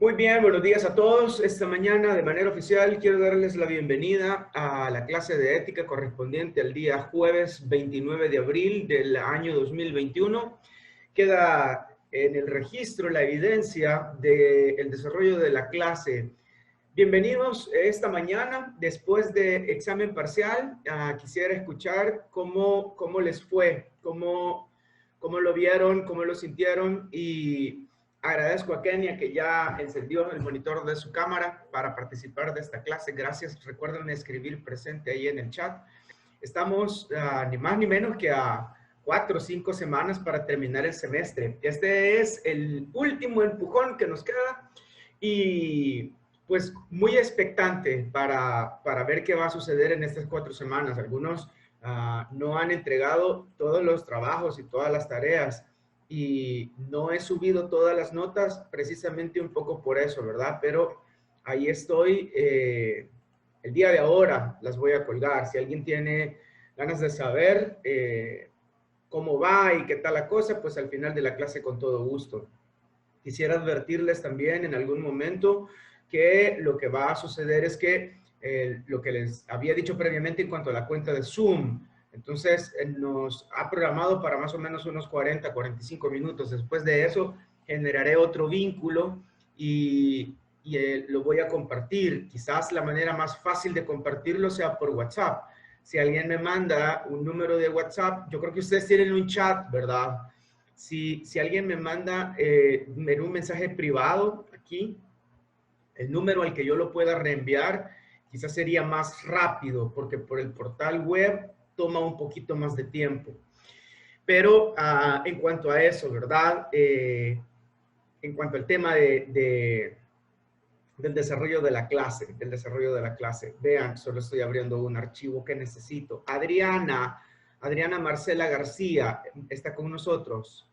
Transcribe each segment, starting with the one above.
Muy bien, buenos días a todos. Esta mañana, de manera oficial, quiero darles la bienvenida a la clase de ética correspondiente al día jueves 29 de abril del año 2021. Queda en el registro la evidencia del desarrollo de la clase. Bienvenidos esta mañana, después de examen parcial. Quisiera escuchar cómo les fue, cómo lo vieron, cómo lo sintieron y agradezco a Kenia que ya encendió el monitor de su cámara para participar de esta clase. Gracias. Recuerden escribir presente ahí en el chat. Estamos ni más ni menos que a 4 o 5 semanas para terminar el semestre. Este es el último empujón que nos queda y pues muy expectante para ver qué va a suceder en estas 4 semanas. Algunos no han entregado todos los trabajos y todas las tareas y no he subido todas las notas precisamente un poco por eso, ¿verdad? Pero ahí estoy. El día de ahora las voy a colgar. Si alguien tiene ganas de saber cómo va y qué tal la cosa, pues al final de la clase con todo gusto. Quisiera advertirles también en algún momento que lo que va a suceder es que lo que les había dicho previamente en cuanto a la cuenta de Zoom, entonces nos ha programado para más o menos unos 40, 45 minutos. Después de eso generaré otro vínculo y lo voy a compartir. Quizás la manera más fácil de compartirlo sea por WhatsApp. Si alguien me manda un número de WhatsApp, yo creo que ustedes tienen un chat, ¿verdad? Si alguien me manda en un mensaje privado aquí, el número al que yo lo pueda reenviar, quizás sería más rápido, porque por el portal web toma un poquito más de tiempo. Pero en cuanto a eso, ¿verdad? En cuanto al tema del desarrollo de la clase, vean, solo estoy abriendo un archivo que necesito. Adriana Marcela García está con nosotros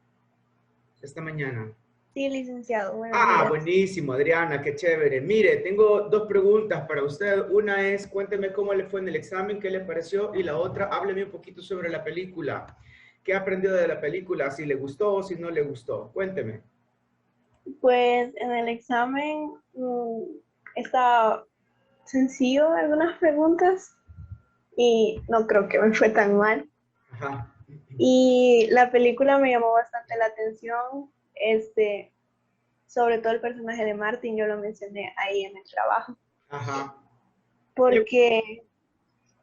esta mañana. Sí, licenciado, buenos días. Buenísimo, Adriana, qué chévere. Mire, tengo dos preguntas para usted. Una es, cuénteme cómo le fue en el examen, qué le pareció, y la otra, hábleme un poquito sobre la película. ¿Qué aprendió de la película? Si le gustó o si no le gustó. Cuénteme. Pues en el examen está sencillo algunas preguntas y no creo que me fue tan mal. Ajá. Y la película me llamó bastante la atención, sobre todo el personaje de Martin, yo lo mencioné ahí en el trabajo. Ajá. Porque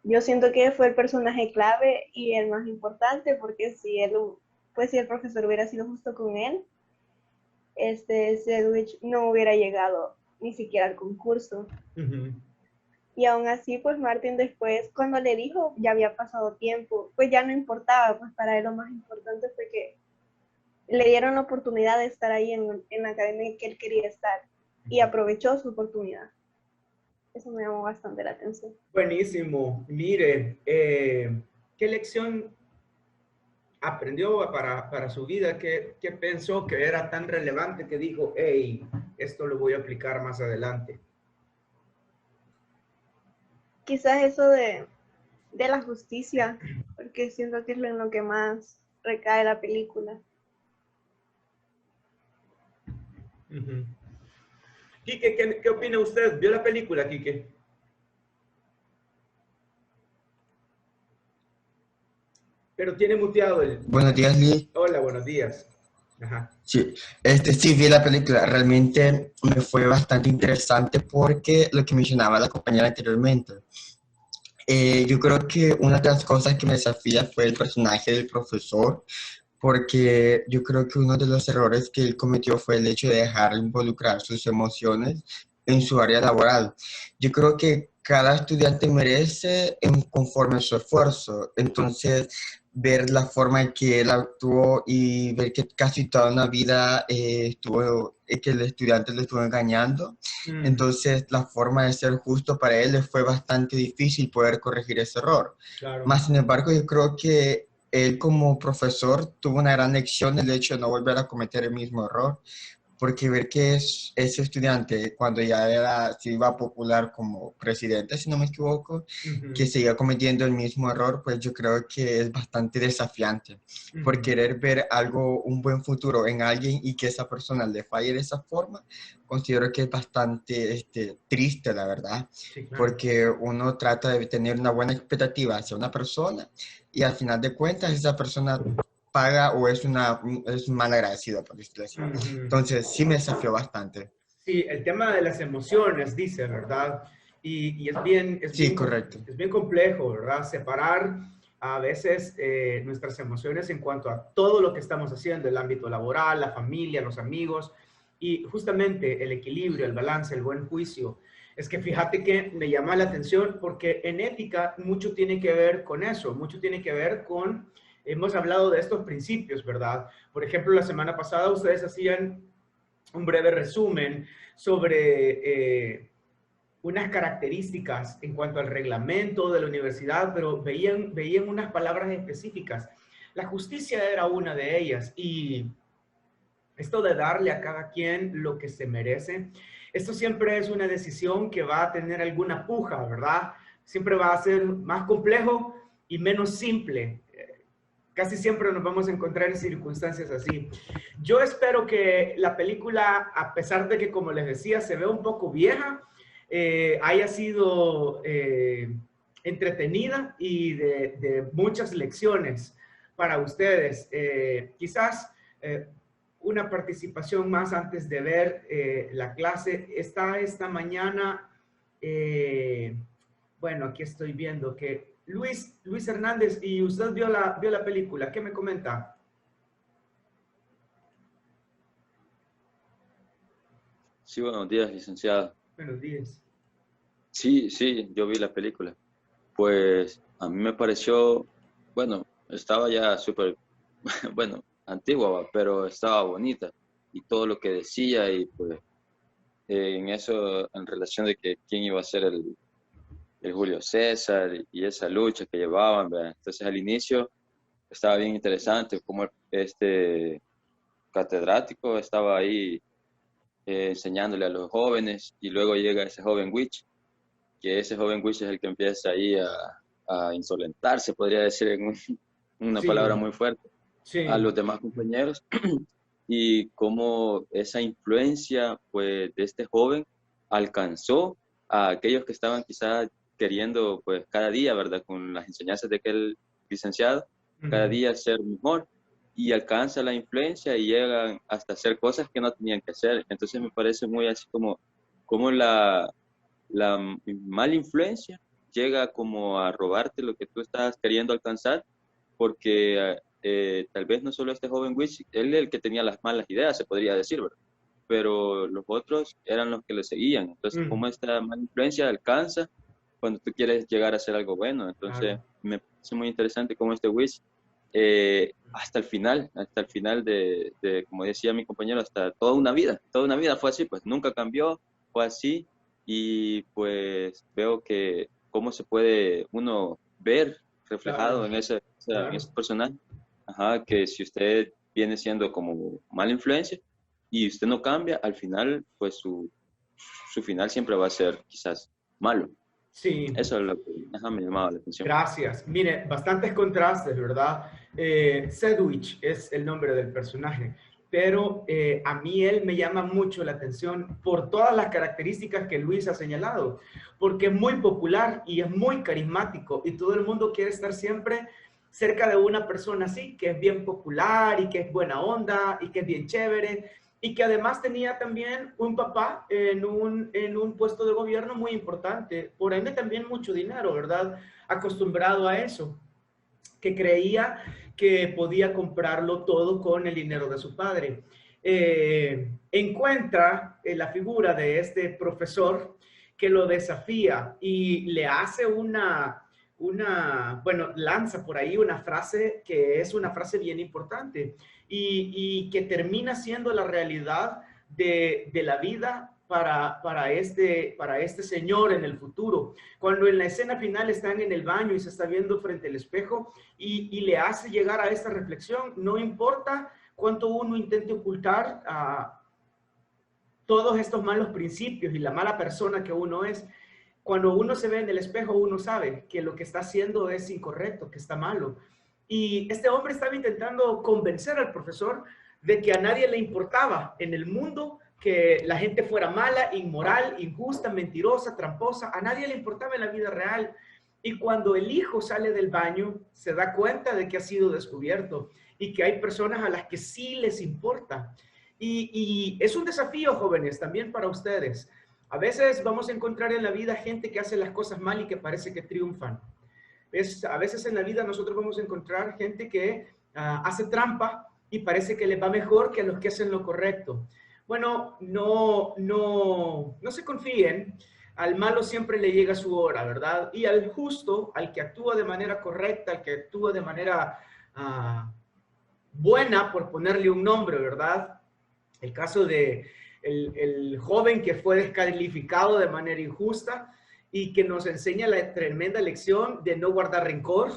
yo siento que fue el personaje clave y el más importante, porque si el profesor hubiera sido justo con él, Sedgwick no hubiera llegado ni siquiera al concurso. Y aún así, pues Martin después, cuando le dijo, ya había pasado tiempo, pues ya no importaba, pues para él lo más importante fue que le dieron la oportunidad de estar ahí en la academia que él quería estar y aprovechó su oportunidad. Eso me llamó bastante la atención. Buenísimo. Mire, ¿qué lección aprendió para su vida? ¿Qué pensó que era tan relevante que dijo, hey, esto lo voy a aplicar más adelante? Quizás eso de la justicia, porque siento que es en lo que más recae la película. Quique, ¿qué opina usted? ¿Vio la película, Quique? Pero tiene muteado el... Buenos días, Lee. Hola, buenos días. Ajá. Sí, sí vi la película. Realmente me fue bastante interesante porque lo que mencionaba la compañera anteriormente. Yo creo que una de las cosas que me desafía fue el personaje del profesor, porque yo creo que uno de los errores que él cometió fue el hecho de dejar involucrar sus emociones en su área laboral. Yo creo que cada estudiante merece conforme a su esfuerzo. Entonces, ver la forma en que él actuó y ver que casi toda una vida que el estudiante le estuvo engañando. Entonces, la forma de ser justo para él le fue bastante difícil poder corregir ese error. Claro. Más sin embargo, yo creo que él como profesor tuvo una gran lección el hecho de no volver a cometer el mismo error, porque ver que ese estudiante, cuando ya se iba popular como presidente, si no me equivoco, que seguía cometiendo el mismo error, pues yo creo que es bastante desafiante, por querer ver algo, un buen futuro en alguien y que esa persona le falle de esa forma, considero que es bastante triste, la verdad, Sí, claro. porque uno trata de tener una buena expectativa hacia una persona y al final de cuentas esa persona paga o es mal agradecido, por decirlo así. Entonces, sí me desafió bastante. Sí, el tema de las emociones, dice, ¿verdad? Y es bien, Sí, correcto. es bien complejo, ¿verdad? Separar a veces nuestras emociones en cuanto a todo lo que estamos haciendo, el ámbito laboral, la familia, los amigos, y justamente el equilibrio, el balance, el buen juicio. Es que fíjate que me llama la atención porque en ética mucho tiene que ver con eso, mucho tiene que ver con, hemos hablado de estos principios, ¿verdad? Por ejemplo, la semana pasada ustedes hacían un breve resumen sobre unas características en cuanto al reglamento de la universidad, pero veían unas palabras específicas. La justicia era una de ellas y esto de darle a cada quien lo que se merece, esto siempre es una decisión que va a tener alguna puja, ¿verdad? Siempre va a ser más complejo y menos simple. Casi siempre nos vamos a encontrar en circunstancias así. Yo espero que la película, a pesar de que, como les decía, se ve un poco vieja, haya sido entretenida y de muchas lecciones para ustedes. Quizás una participación más antes de ver la clase. Está esta mañana, bueno, aquí estoy viendo que Luis Hernández, y usted vio la película, ¿qué me comenta? Sí, buenos días, licenciado. Buenos días. Sí, sí, yo vi la película. Pues a mí me pareció, bueno, estaba ya súper, bueno, antigua, va, pero estaba bonita. Y todo lo que decía y pues en eso, en relación de que quién iba a ser el Julio César y esa lucha que llevaban, ¿verdad? Entonces al inicio estaba bien interesante como este catedrático estaba ahí enseñándole a los jóvenes y luego llega ese joven witch, que ese joven witch es el que empieza ahí a insolentarse, podría decir en una palabra Sí, muy fuerte, a sí. los demás compañeros y cómo esa influencia pues de este joven alcanzó a aquellos que estaban quizás queriendo pues cada día, ¿verdad? Con las enseñanzas de aquel licenciado, cada día ser mejor y alcanza la influencia y llegan hasta hacer cosas que no tenían que hacer. Entonces me parece muy así como la mala influencia llega como a robarte lo que tú estás queriendo alcanzar, porque tal vez no solo este joven Wish, él el que tenía las malas ideas, se podría decir, ¿verdad? Pero los otros eran los que le seguían. Entonces, como esta mala influencia alcanza cuando tú quieres llegar a hacer algo bueno. Entonces, Claro. me parece muy interesante cómo este Wish, hasta el final como decía mi compañero, hasta toda una vida fue así, pues nunca cambió, fue así, y pues veo que cómo se puede uno ver reflejado Claro, en en claro. ese personaje, ajá, que si usted viene siendo como mala influencia y usted no cambia, al final, pues su final siempre va a ser quizás malo. Sí. Eso es lo que ajá, me llamaba la atención. Gracias. Mire, bastantes contrastes, ¿verdad? Sedwich es el nombre del personaje, pero a mí él me llama mucho la atención por todas las características que Luis ha señalado, porque es muy popular y es muy carismático y todo el mundo quiere estar siempre cerca de una persona así, que es bien popular y que es buena onda y que es bien chévere y que además tenía también un papá en un puesto de gobierno muy importante, por ende también mucho dinero, ¿verdad? Acostumbrado a eso, que creía que podía comprarlo todo con el dinero de su padre. Encuentra la figura de este profesor que lo desafía y le hace bueno, lanza por ahí una frase que es una frase bien importante y que termina siendo la realidad de la vida para este señor en el futuro. Cuando en la escena final están en el baño y se está viendo frente al espejo y le hace llegar a esta reflexión, no importa cuánto uno intente ocultar todos estos malos principios y la mala persona que uno es, cuando uno se ve en el espejo, uno sabe que lo que está haciendo es incorrecto, que está malo. Y este hombre estaba intentando convencer al profesor de que a nadie le importaba en el mundo que la gente fuera mala, inmoral, injusta, mentirosa, tramposa. A nadie le importaba en la vida real. Y cuando el hijo sale del baño, se da cuenta de que ha sido descubierto y que hay personas a las que sí les importa. Y es un desafío, jóvenes, también para ustedes. A veces vamos a encontrar en la vida gente que hace las cosas mal y que parece que triunfan. A veces en la vida nosotros vamos a encontrar gente que hace trampa y parece que les va mejor que a los que hacen lo correcto. Bueno, no se confíen. Al malo siempre le llega su hora, ¿verdad? Y al justo, al que actúa de manera correcta, al que actúa de manera buena, por ponerle un nombre, ¿verdad? El caso de el joven que fue descalificado de manera injusta y que nos enseña la tremenda lección de no guardar rencor,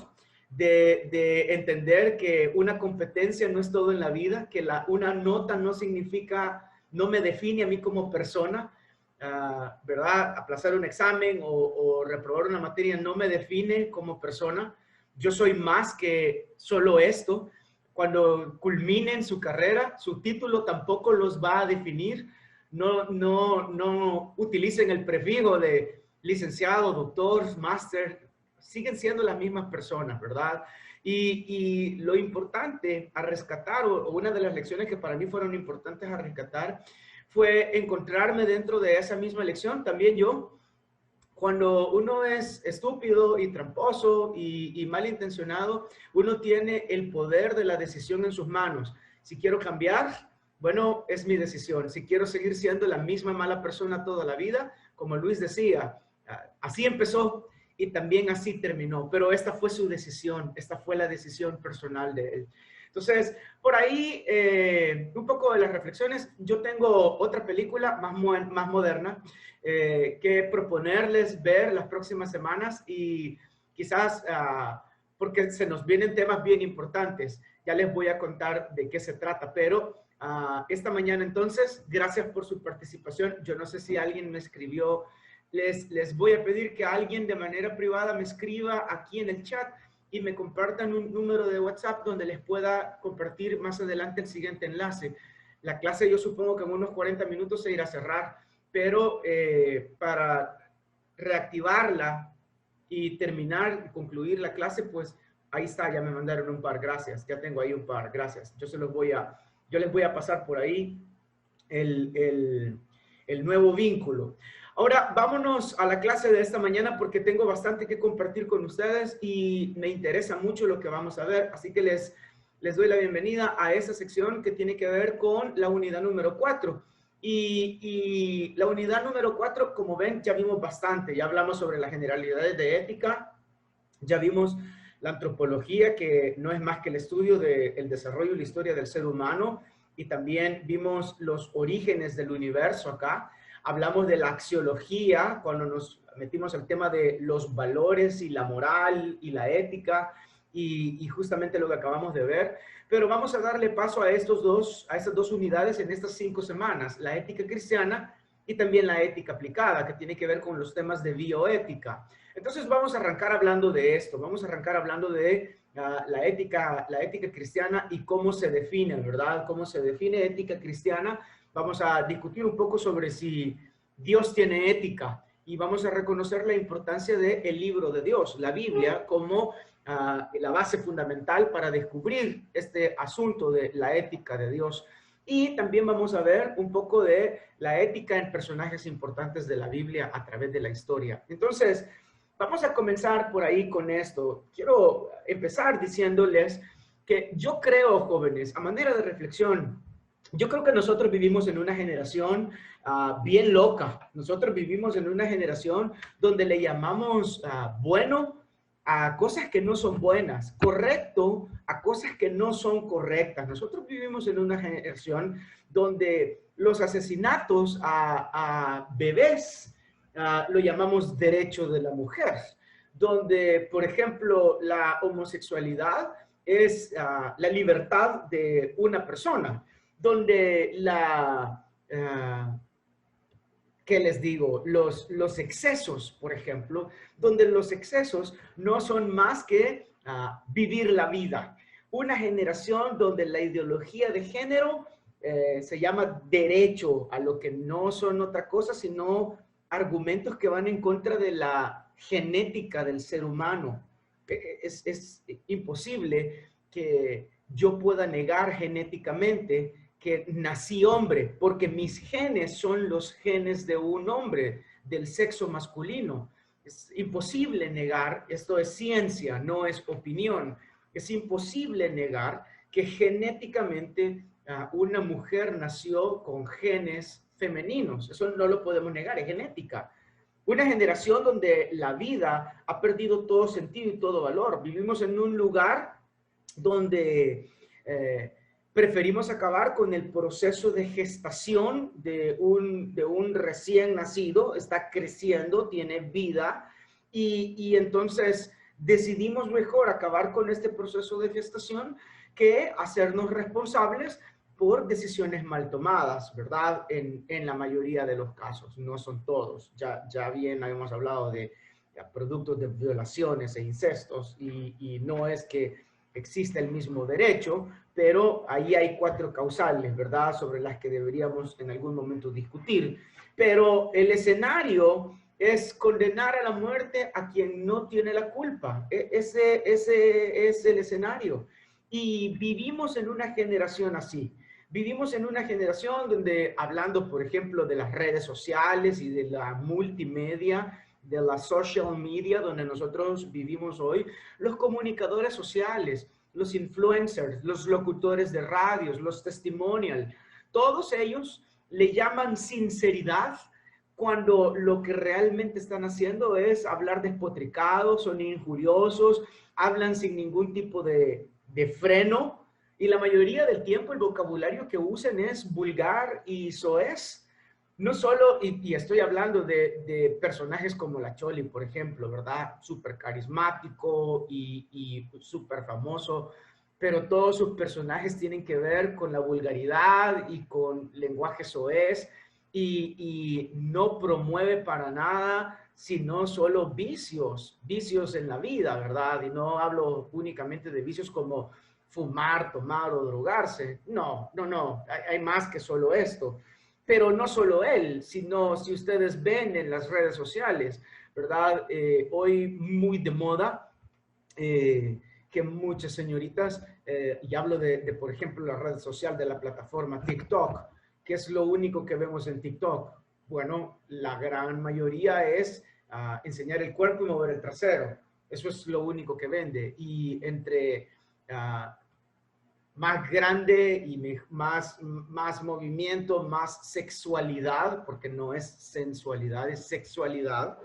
de entender que una competencia no es todo en la vida, que una nota no significa, no me define a mí como persona, ¿verdad? Aplazar un examen o reprobar una materia no me define como persona. Yo soy más que solo esto. Cuando culminen su carrera, su título tampoco los va a definir. No utilicen el prefijo de licenciado, doctor, máster. Siguen siendo las mismas personas, ¿verdad? Y lo importante a rescatar, o una de las lecciones que para mí fueron importantes a rescatar, fue encontrarme dentro de esa misma lección. También yo, cuando uno es estúpido y tramposo y malintencionado, uno tiene el poder de la decisión en sus manos. Si quiero cambiar, bueno, es mi decisión. Si quiero seguir siendo la misma mala persona toda la vida, como Luis decía, así empezó y también así terminó. Pero esta fue su decisión, esta fue la decisión personal de él. Entonces, por ahí, un poco de las reflexiones. Yo tengo otra película más moderna que proponerles ver las próximas semanas y quizás porque se nos vienen temas bien importantes. Ya les voy a contar de qué se trata, pero esta mañana entonces, gracias por su participación. Yo no sé si alguien me escribió. Les voy a pedir que alguien de manera privada me escriba aquí en el chat y me compartan un número de WhatsApp donde les pueda compartir más adelante el siguiente enlace. La clase yo supongo que en unos 40 minutos se irá a cerrar, pero para reactivarla y terminar y concluir la clase, pues ahí está, ya me mandaron un par, gracias, ya tengo ahí un par, gracias. Yo les voy a pasar por ahí el nuevo vínculo. Ahora, vámonos a la clase de esta mañana porque tengo bastante que compartir con ustedes y me interesa mucho lo que vamos a ver. Así que les doy la bienvenida a esa sección que tiene que ver con la unidad número 4. Y la unidad número 4, como ven, ya vimos bastante. Ya hablamos sobre las generalidades de ética. Ya vimos la antropología, que no es más que el estudio del desarrollo y la historia del ser humano. Y también vimos los orígenes del universo acá. Hablamos de la axiología, cuando nos metimos al tema de los valores y la moral y la ética, y justamente lo que acabamos de ver. Pero vamos a darle paso a estas dos unidades en estas 5 semanas, la ética cristiana y también la ética aplicada, que tiene que ver con los temas de bioética. Entonces vamos a arrancar hablando de esto, vamos a arrancar hablando de la ética cristiana y cómo se define, ¿verdad? Cómo se define ética cristiana. Vamos a discutir un poco sobre si Dios tiene ética y vamos a reconocer la importancia del libro de Dios, la Biblia, como la base fundamental para descubrir este asunto de la ética de Dios. Y también vamos a ver un poco de la ética en personajes importantes de la Biblia a través de la historia. Entonces, vamos a comenzar por ahí con esto. Quiero empezar diciéndoles que yo creo, jóvenes, a manera de reflexión, yo creo que nosotros vivimos en una generación bien loca. Nosotros vivimos en una generación donde le llamamos bueno a cosas que no son buenas, correcto a cosas que no son correctas. Nosotros vivimos en una generación donde los asesinatos a bebés lo llamamos derecho de la mujer, donde, por ejemplo, la homosexualidad es la libertad de una persona, donde ¿qué les digo? Los excesos, por ejemplo, donde los excesos no son más que vivir la vida. Una generación donde la ideología de género se llama derecho a lo que no son otra cosa, sino argumentos que van en contra de la genética del ser humano. Es imposible que yo pueda negar genéticamente que nací hombre, porque mis genes son los genes de un hombre, del sexo masculino. Es imposible negar, esto es ciencia, no es opinión, es imposible negar que genéticamente una mujer nació con genes femeninos. Eso no lo podemos negar, es genética. Una generación donde la vida ha perdido todo sentido y todo valor. Vivimos en un lugar donde preferimos acabar con el proceso de gestación de un recién nacido. Está creciendo, tiene vida, y entonces decidimos mejor acabar con este proceso de gestación que hacernos responsables por decisiones mal tomadas, ¿verdad? En la mayoría de los casos, no son todos. Ya bien habíamos hablado de productos de violaciones e incestos, y no es que exista el mismo derecho, pero ahí hay 4 causales, ¿verdad? Sobre las que deberíamos en algún momento discutir. Pero el escenario es condenar a la muerte a quien no tiene la culpa. Ese es el escenario. Y vivimos en una generación así. Vivimos en una generación donde, hablando, por ejemplo, de las redes sociales y de la multimedia, de la social media, donde nosotros vivimos hoy, los comunicadores sociales, los influencers, los locutores de radios, los testimonials, todos ellos le llaman sinceridad cuando lo que realmente están haciendo es hablar despotricados, son injuriosos, hablan sin ningún tipo de freno. Y la mayoría del tiempo el vocabulario que usan es vulgar y soez. No solo, y estoy hablando de personajes como la Choli, por ejemplo, ¿verdad? Súper carismático y súper famoso, pero todos sus personajes tienen que ver con la vulgaridad y con lenguaje soez, y no promueve para nada sino solo vicios en la vida, ¿verdad? Y no hablo únicamente de vicios como fumar, tomar o drogarse. No. Hay más que solo esto. Pero no solo él, sino si ustedes ven en las redes sociales, ¿verdad? Hoy muy de moda que muchas señoritas, y hablo por ejemplo, la red social de la plataforma TikTok, que es lo único que vemos en TikTok. Bueno, la gran mayoría es enseñar el cuerpo y mover el trasero. Eso es lo único que vende. Y entre más grande y más movimiento, más sexualidad, porque no es sensualidad, es sexualidad,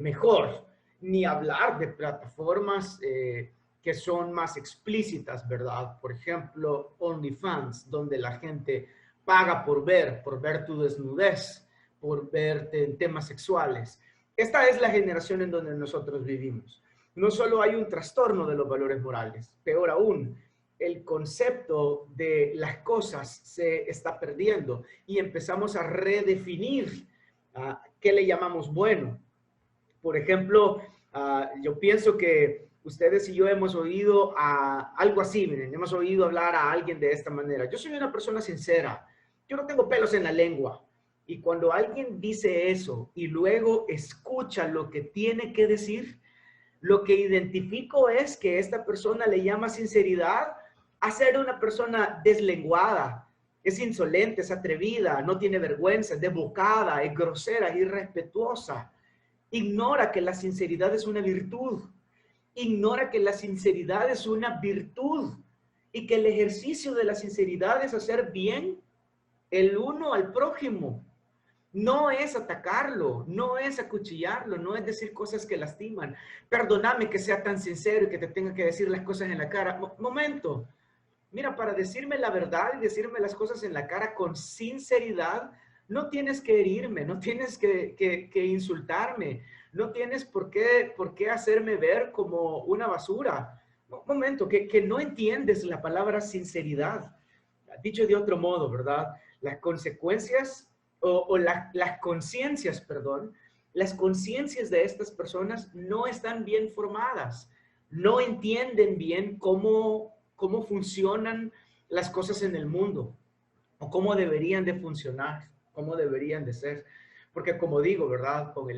mejor. Ni hablar de plataformas que son más explícitas, ¿verdad? Por ejemplo, OnlyFans, donde la gente paga por ver tu desnudez, por verte en temas sexuales. Esta es la generación en donde nosotros vivimos. No solo hay un trastorno de los valores morales, peor aún, el concepto de las cosas se está perdiendo y empezamos a redefinir qué le llamamos bueno. Por ejemplo, yo pienso que ustedes y yo hemos oído algo así, miren, hemos oído hablar a alguien de esta manera. Yo soy una persona sincera, yo no tengo pelos en la lengua. Y cuando alguien dice eso y luego escucha lo que tiene que decir, lo que identifico es que esta persona le llama sinceridad a ser una persona deslenguada, es insolente, es atrevida, no tiene vergüenza, es desbocada, es grosera, es irrespetuosa. Ignora que la sinceridad es una virtud. Ignora que la sinceridad es una virtud y que el ejercicio de la sinceridad es hacer bien el uno al prójimo. No es atacarlo, no es acuchillarlo, no es decir cosas que lastiman. Perdóname que sea tan sincero y que te tenga que decir las cosas en la cara. Momento. Mira, para decirme la verdad y decirme las cosas en la cara con sinceridad, no tienes que herirme, no tienes que insultarme, no tienes por qué hacerme ver como una basura. Momento, que no entiendes la palabra sinceridad. Dicho de otro modo, ¿verdad? Las consecuencias las conciencias, perdón, las conciencias de estas personas no están bien formadas, no entienden bien cómo funcionan las cosas en el mundo, o cómo deberían de funcionar, cómo deberían de ser. Porque como digo, ¿verdad? Con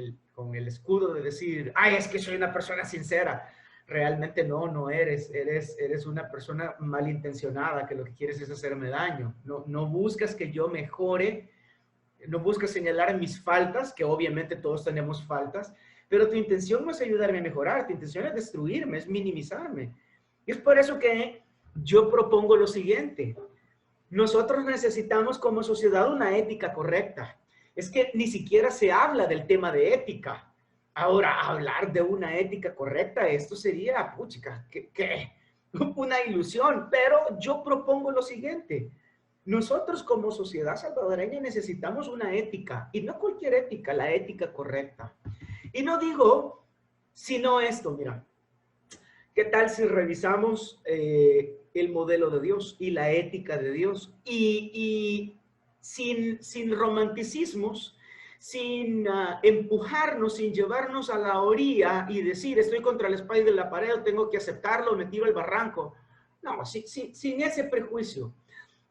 el escudo de decir, ay, es que soy una persona sincera. Realmente no eres. Eres una persona malintencionada que lo que quieres es hacerme daño. No buscas que yo mejore, no buscas señalar mis faltas, que obviamente todos tenemos faltas, pero tu intención no es ayudarme a mejorar, tu intención es destruirme, es minimizarme. Y es por eso que yo propongo lo siguiente. Nosotros necesitamos como sociedad una ética correcta. Es que ni siquiera se habla del tema de ética. Ahora, hablar de una ética correcta, esto sería, puchica, ¿qué? Una ilusión. Pero yo propongo lo siguiente. Nosotros como sociedad salvadoreña necesitamos una ética, y no cualquier ética, la ética correcta. Y no digo, sino esto, mira, ¿qué tal si revisamos el modelo de Dios y la ética de Dios? Y sin romanticismos, sin empujarnos, sin llevarnos a la orilla y decir, estoy contra la espada y de la pared, tengo que aceptarlo, me tiro al barranco. No, sin ese prejuicio.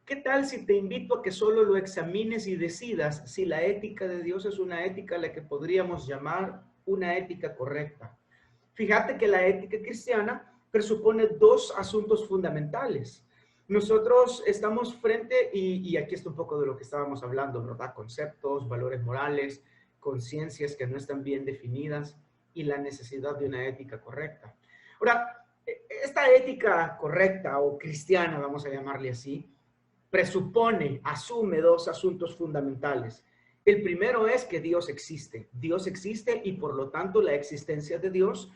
¿Qué tal si te invito a que solo lo examines y decidas si la ética de Dios es una ética a la que podríamos llamar una ética correcta? Fíjate que la ética cristiana presupone dos asuntos fundamentales. Nosotros estamos frente, y aquí está un poco de lo que estábamos hablando, ¿verdad? Conceptos, valores morales, conciencias que no están bien definidas y la necesidad de una ética correcta. Ahora, esta ética correcta o cristiana, vamos a llamarle así, asume dos asuntos fundamentales. El primero es que Dios existe. Dios existe y por lo tanto la existencia de Dios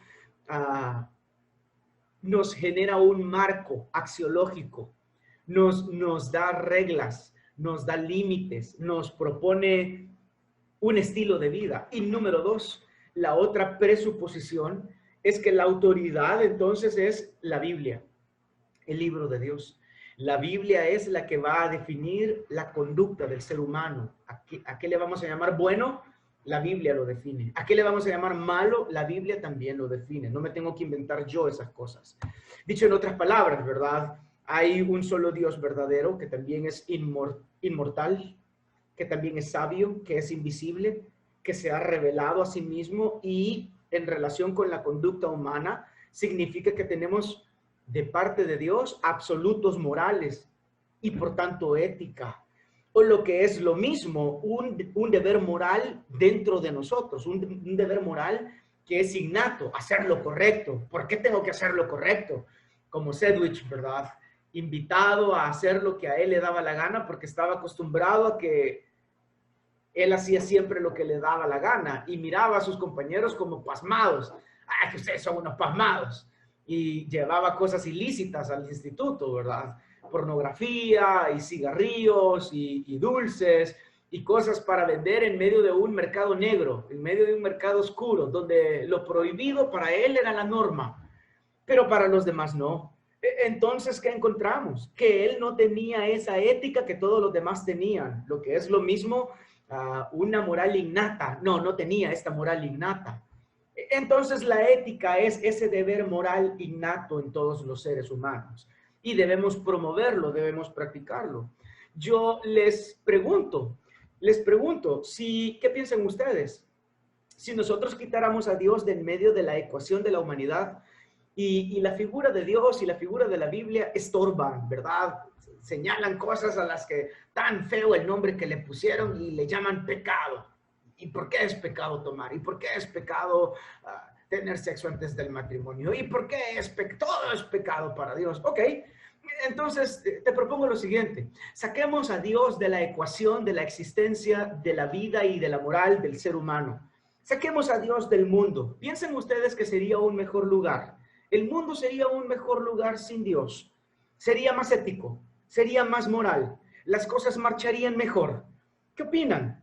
nos genera un marco axiológico, nos da reglas, nos da límites, nos propone un estilo de vida. Y número dos, la otra presuposición es que la autoridad entonces es la Biblia, el libro de Dios. La Biblia es la que va a definir la conducta del ser humano. ¿A qué le vamos a llamar bueno? La Biblia lo define. ¿A qué le vamos a llamar malo? La Biblia también lo define. No me tengo que inventar yo esas cosas. Dicho en otras palabras, ¿verdad? Hay un solo Dios verdadero que también es inmortal, que también es sabio, que es invisible, que se ha revelado a sí mismo y en relación con la conducta humana significa que tenemos de parte de Dios absolutos morales y por tanto ética, o lo que es lo mismo, un deber moral dentro de nosotros, un deber moral que es innato, hacer lo correcto. ¿Por qué tengo que hacer lo correcto? Como Sedgwick, ¿verdad? Invitado a hacer lo que a él le daba la gana porque estaba acostumbrado a que él hacía siempre lo que le daba la gana y miraba a sus compañeros como pasmados. ¡Ah, que ustedes son unos pasmados! Y llevaba cosas ilícitas al instituto, ¿verdad? Pornografía y cigarrillos y dulces y cosas para vender en medio de un mercado negro, en medio de un mercado oscuro, donde lo prohibido para él era la norma, pero para los demás no. Entonces, ¿qué encontramos? Que él no tenía esa ética que todos los demás tenían, lo que es lo mismo, una moral innata. No tenía esta moral innata. Entonces la ética es ese deber moral innato en todos los seres humanos y debemos promoverlo, debemos practicarlo. Yo les pregunto, ¿qué piensan ustedes? Si nosotros quitáramos a Dios de en medio de la ecuación de la humanidad y la figura de Dios y la figura de la Biblia estorban, ¿verdad? Señalan cosas a las que tan feo el nombre que le pusieron y le llaman pecado. ¿Y por qué es pecado tomar? ¿Y por qué es pecado tener sexo antes del matrimonio? ¿Y por qué todo es pecado para Dios? Ok, entonces te propongo lo siguiente. Saquemos a Dios de la ecuación de la existencia, de la vida y de la moral del ser humano. Saquemos a Dios del mundo. Piensen ustedes que sería un mejor lugar. El mundo sería un mejor lugar sin Dios. Sería más ético, sería más moral. Las cosas marcharían mejor. ¿Qué opinan?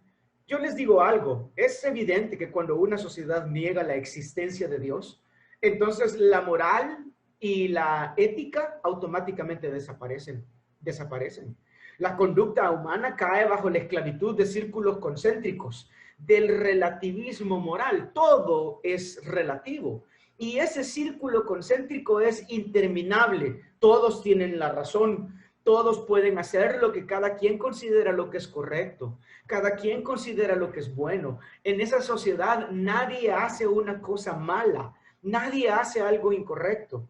Yo les digo algo, es evidente que cuando una sociedad niega la existencia de Dios, entonces la moral y la ética automáticamente desaparecen. La conducta humana cae bajo la esclavitud de círculos concéntricos, del relativismo moral. Todo es relativo. Y ese círculo concéntrico es interminable. Todos tienen la razón. Todos pueden hacer lo que cada quien considera lo que es correcto. Cada quien considera lo que es bueno. En esa sociedad nadie hace una cosa mala. Nadie hace algo incorrecto.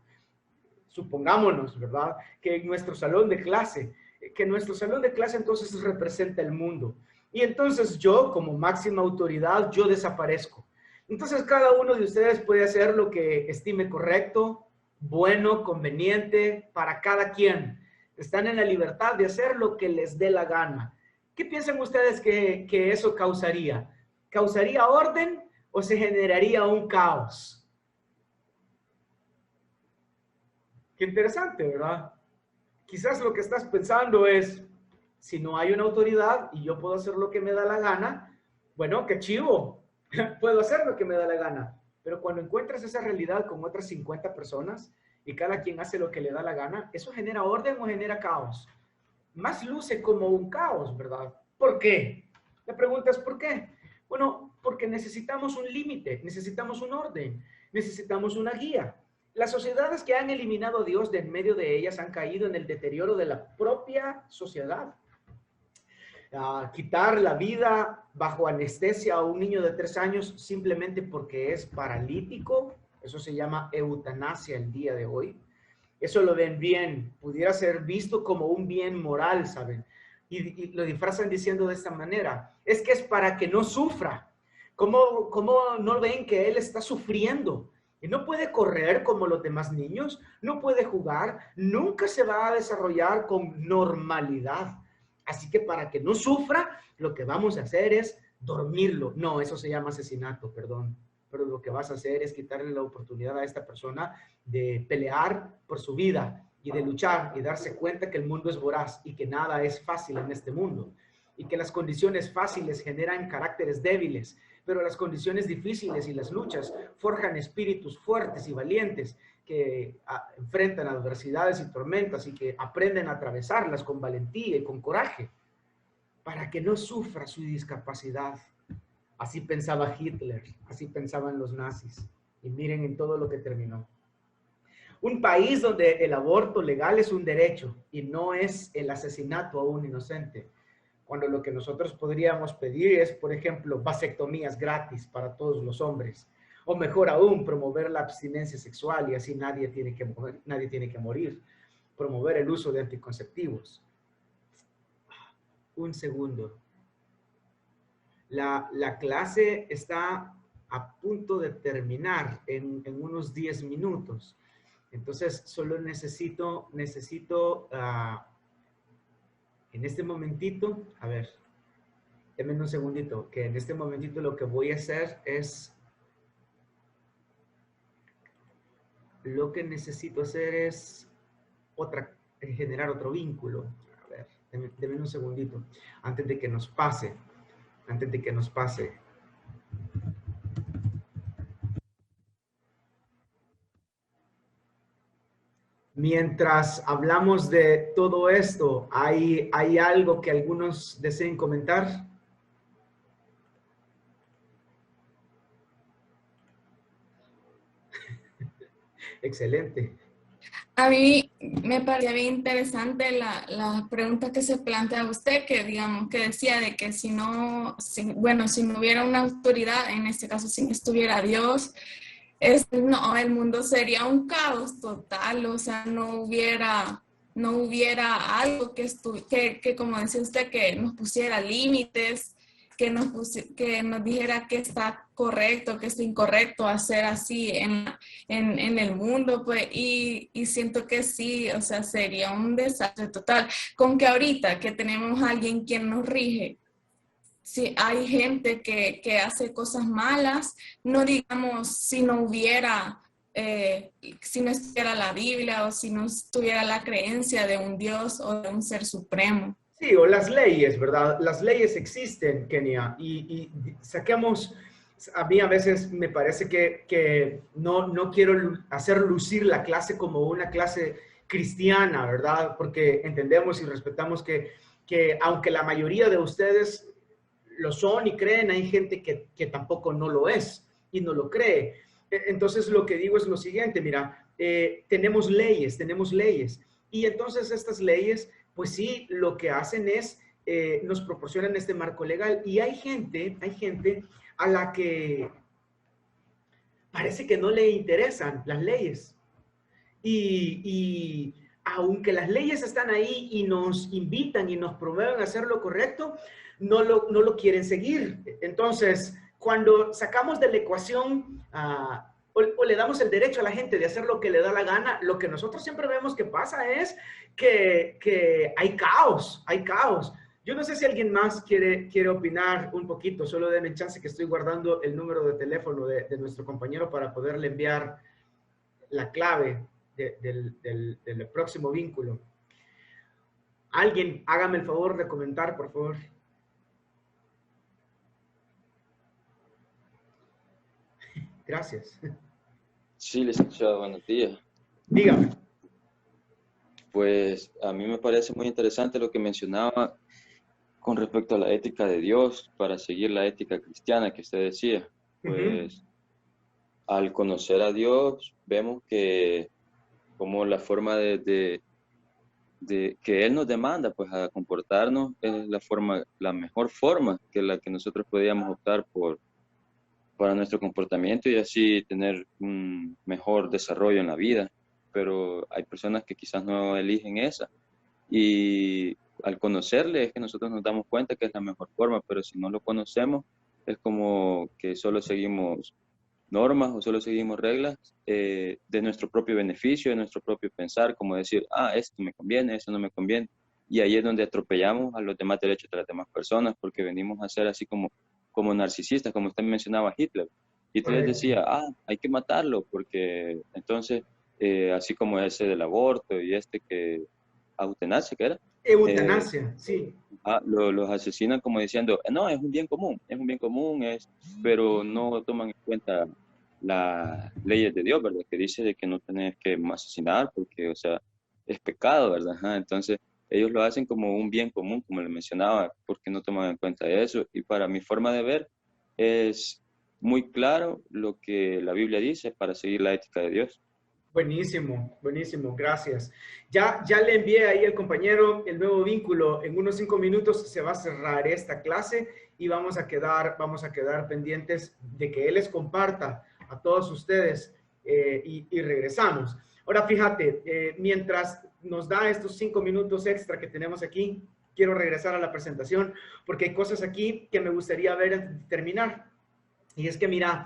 Supongámonos, ¿verdad? Que nuestro salón de clase entonces representa el mundo. Y entonces yo, como máxima autoridad, yo desaparezco. Entonces cada uno de ustedes puede hacer lo que estime correcto, bueno, conveniente para cada quien. Están en la libertad de hacer lo que les dé la gana. ¿Qué piensan ustedes que eso causaría? ¿Causaría orden o se generaría un caos? Qué interesante, ¿verdad? Quizás lo que estás pensando es, si no hay una autoridad y yo puedo hacer lo que me da la gana, bueno, qué chivo, puedo hacer lo que me da la gana. Pero cuando encuentras esa realidad con otras 50 personas y cada quien hace lo que le da la gana, ¿eso genera orden o genera caos? Más luce como un caos, ¿verdad? ¿Por qué? La pregunta es ¿por qué? Bueno, porque necesitamos un límite, necesitamos un orden, necesitamos una guía. Las sociedades que han eliminado a Dios de en medio de ellas han caído en el deterioro de la propia sociedad. Quitar la vida bajo anestesia a un niño de 3 años simplemente porque es paralítico, eso se llama eutanasia el día de hoy. Eso lo ven bien, pudiera ser visto como un bien moral, ¿saben? Y lo disfrazan diciendo de esta manera, es que es para que no sufra. ¿Cómo no ven que él está sufriendo? Y no puede correr como los demás niños, no puede jugar, nunca se va a desarrollar con normalidad. Así que para que no sufra, lo que vamos a hacer es dormirlo. No, eso se llama asesinato, perdón. Pero lo que vas a hacer es quitarle la oportunidad a esta persona de pelear por su vida y de luchar y darse cuenta que el mundo es voraz y que nada es fácil en este mundo. Y que las condiciones fáciles generan caracteres débiles, pero las condiciones difíciles y las luchas forjan espíritus fuertes y valientes que enfrentan adversidades y tormentas y que aprenden a atravesarlas con valentía y con coraje para que no sufra su discapacidad. Así pensaba Hitler, así pensaban los nazis. Y miren en todo lo que terminó. Un país donde el aborto legal es un derecho y no es el asesinato a un inocente. Cuando lo que nosotros podríamos pedir es, por ejemplo, vasectomías gratis para todos los hombres. O mejor aún, promover la abstinencia sexual y así nadie tiene que morir. Promover el uso de anticonceptivos. Un segundo. La clase está a punto de terminar en unos 10 minutos. Entonces, solo necesito en este momentito, a ver, denme un segundito, que en este momentito lo que voy a hacer es, generar otro vínculo. A ver, denme un segundito, antes de que nos pase. Mientras hablamos de todo esto, ¿hay algo que algunos deseen comentar? Excelente. A mí me parecía bien interesante la pregunta que se plantea usted, que digamos, que decía de que si no hubiera una autoridad, en este caso si no estuviera Dios, el mundo sería un caos total, o sea, no hubiera algo que como decía usted, que nos pusiera límites, que nos dijera que está correcto, que está incorrecto hacer así en el mundo, pues, y siento que sí, o sea, sería un desastre total. Con que ahorita que tenemos a alguien quien nos rige, si hay gente que hace cosas malas, no digamos si no estuviera la Biblia o si no estuviera la creencia de un Dios o de un ser supremo. Sí, o las leyes, ¿verdad? Las leyes existen, Kenia, y saquemos, a mí a veces me parece que no quiero hacer lucir la clase como una clase cristiana, ¿verdad? Porque entendemos y respetamos que que aunque la mayoría de ustedes lo son y creen, hay gente que tampoco no lo es y no lo cree. Entonces lo que digo es lo siguiente, mira, tenemos leyes. Y entonces estas leyes, pues sí, lo que hacen es, nos proporcionan este marco legal. Y hay gente a la que parece que no le interesan las leyes. Y aunque las leyes están ahí y nos invitan y nos promueven a hacer lo correcto, no lo quieren seguir. Entonces, cuando sacamos de la ecuación o le damos el derecho a la gente de hacer lo que le da la gana, lo que nosotros siempre vemos que pasa es que hay caos. Yo no sé si alguien más quiere opinar un poquito, solo denme chance que estoy guardando el número de teléfono de nuestro compañero para poderle enviar la clave del próximo vínculo. Alguien, hágame el favor de comentar, por favor. Gracias. Sí, licenciado, buenos días. Dígame. Pues a mí me parece muy interesante lo que mencionaba con respecto a la ética de Dios para seguir la ética cristiana que usted decía. Pues al conocer a Dios vemos que como la forma de que Él nos demanda pues a comportarnos es la mejor forma que la que nosotros podíamos optar para nuestro comportamiento y así tener un mejor desarrollo en la vida. Pero hay personas que quizás no eligen esa. Y al conocerle es que nosotros nos damos cuenta que es la mejor forma, pero si no lo conocemos es como que solo seguimos normas o solo seguimos reglas de nuestro propio beneficio, de nuestro propio pensar, como decir, esto me conviene, esto no me conviene. Y ahí es donde atropellamos a los demás derechos de las demás personas, porque venimos a ser así como narcisistas, como usted mencionaba Hitler. Hitler decía, hay que matarlo, porque entonces, así como ese del aborto y que eutanasia, ¿qué era? Eutanasia, sí. Los asesinan como diciendo, no, es un bien común, pero no toman en cuenta las leyes de Dios, ¿verdad? Que dice de que no tenés que asesinar porque, o sea, es pecado, ¿verdad? Entonces, ellos lo hacen como un bien común, como le mencionaba, porque no toman en cuenta eso. Y para mi forma de ver, es muy claro lo que la Biblia dice para seguir la ética de Dios. Buenísimo, gracias. Ya le envié ahí al compañero el nuevo vínculo. En unos 5 minutos se va a cerrar esta clase y vamos a quedar pendientes de que él les comparta a todos ustedes y regresamos. Ahora fíjate, mientras nos da estos 5 minutos extra que tenemos aquí, quiero regresar a la presentación porque hay cosas aquí que me gustaría ver antes de terminar. Y es que mira,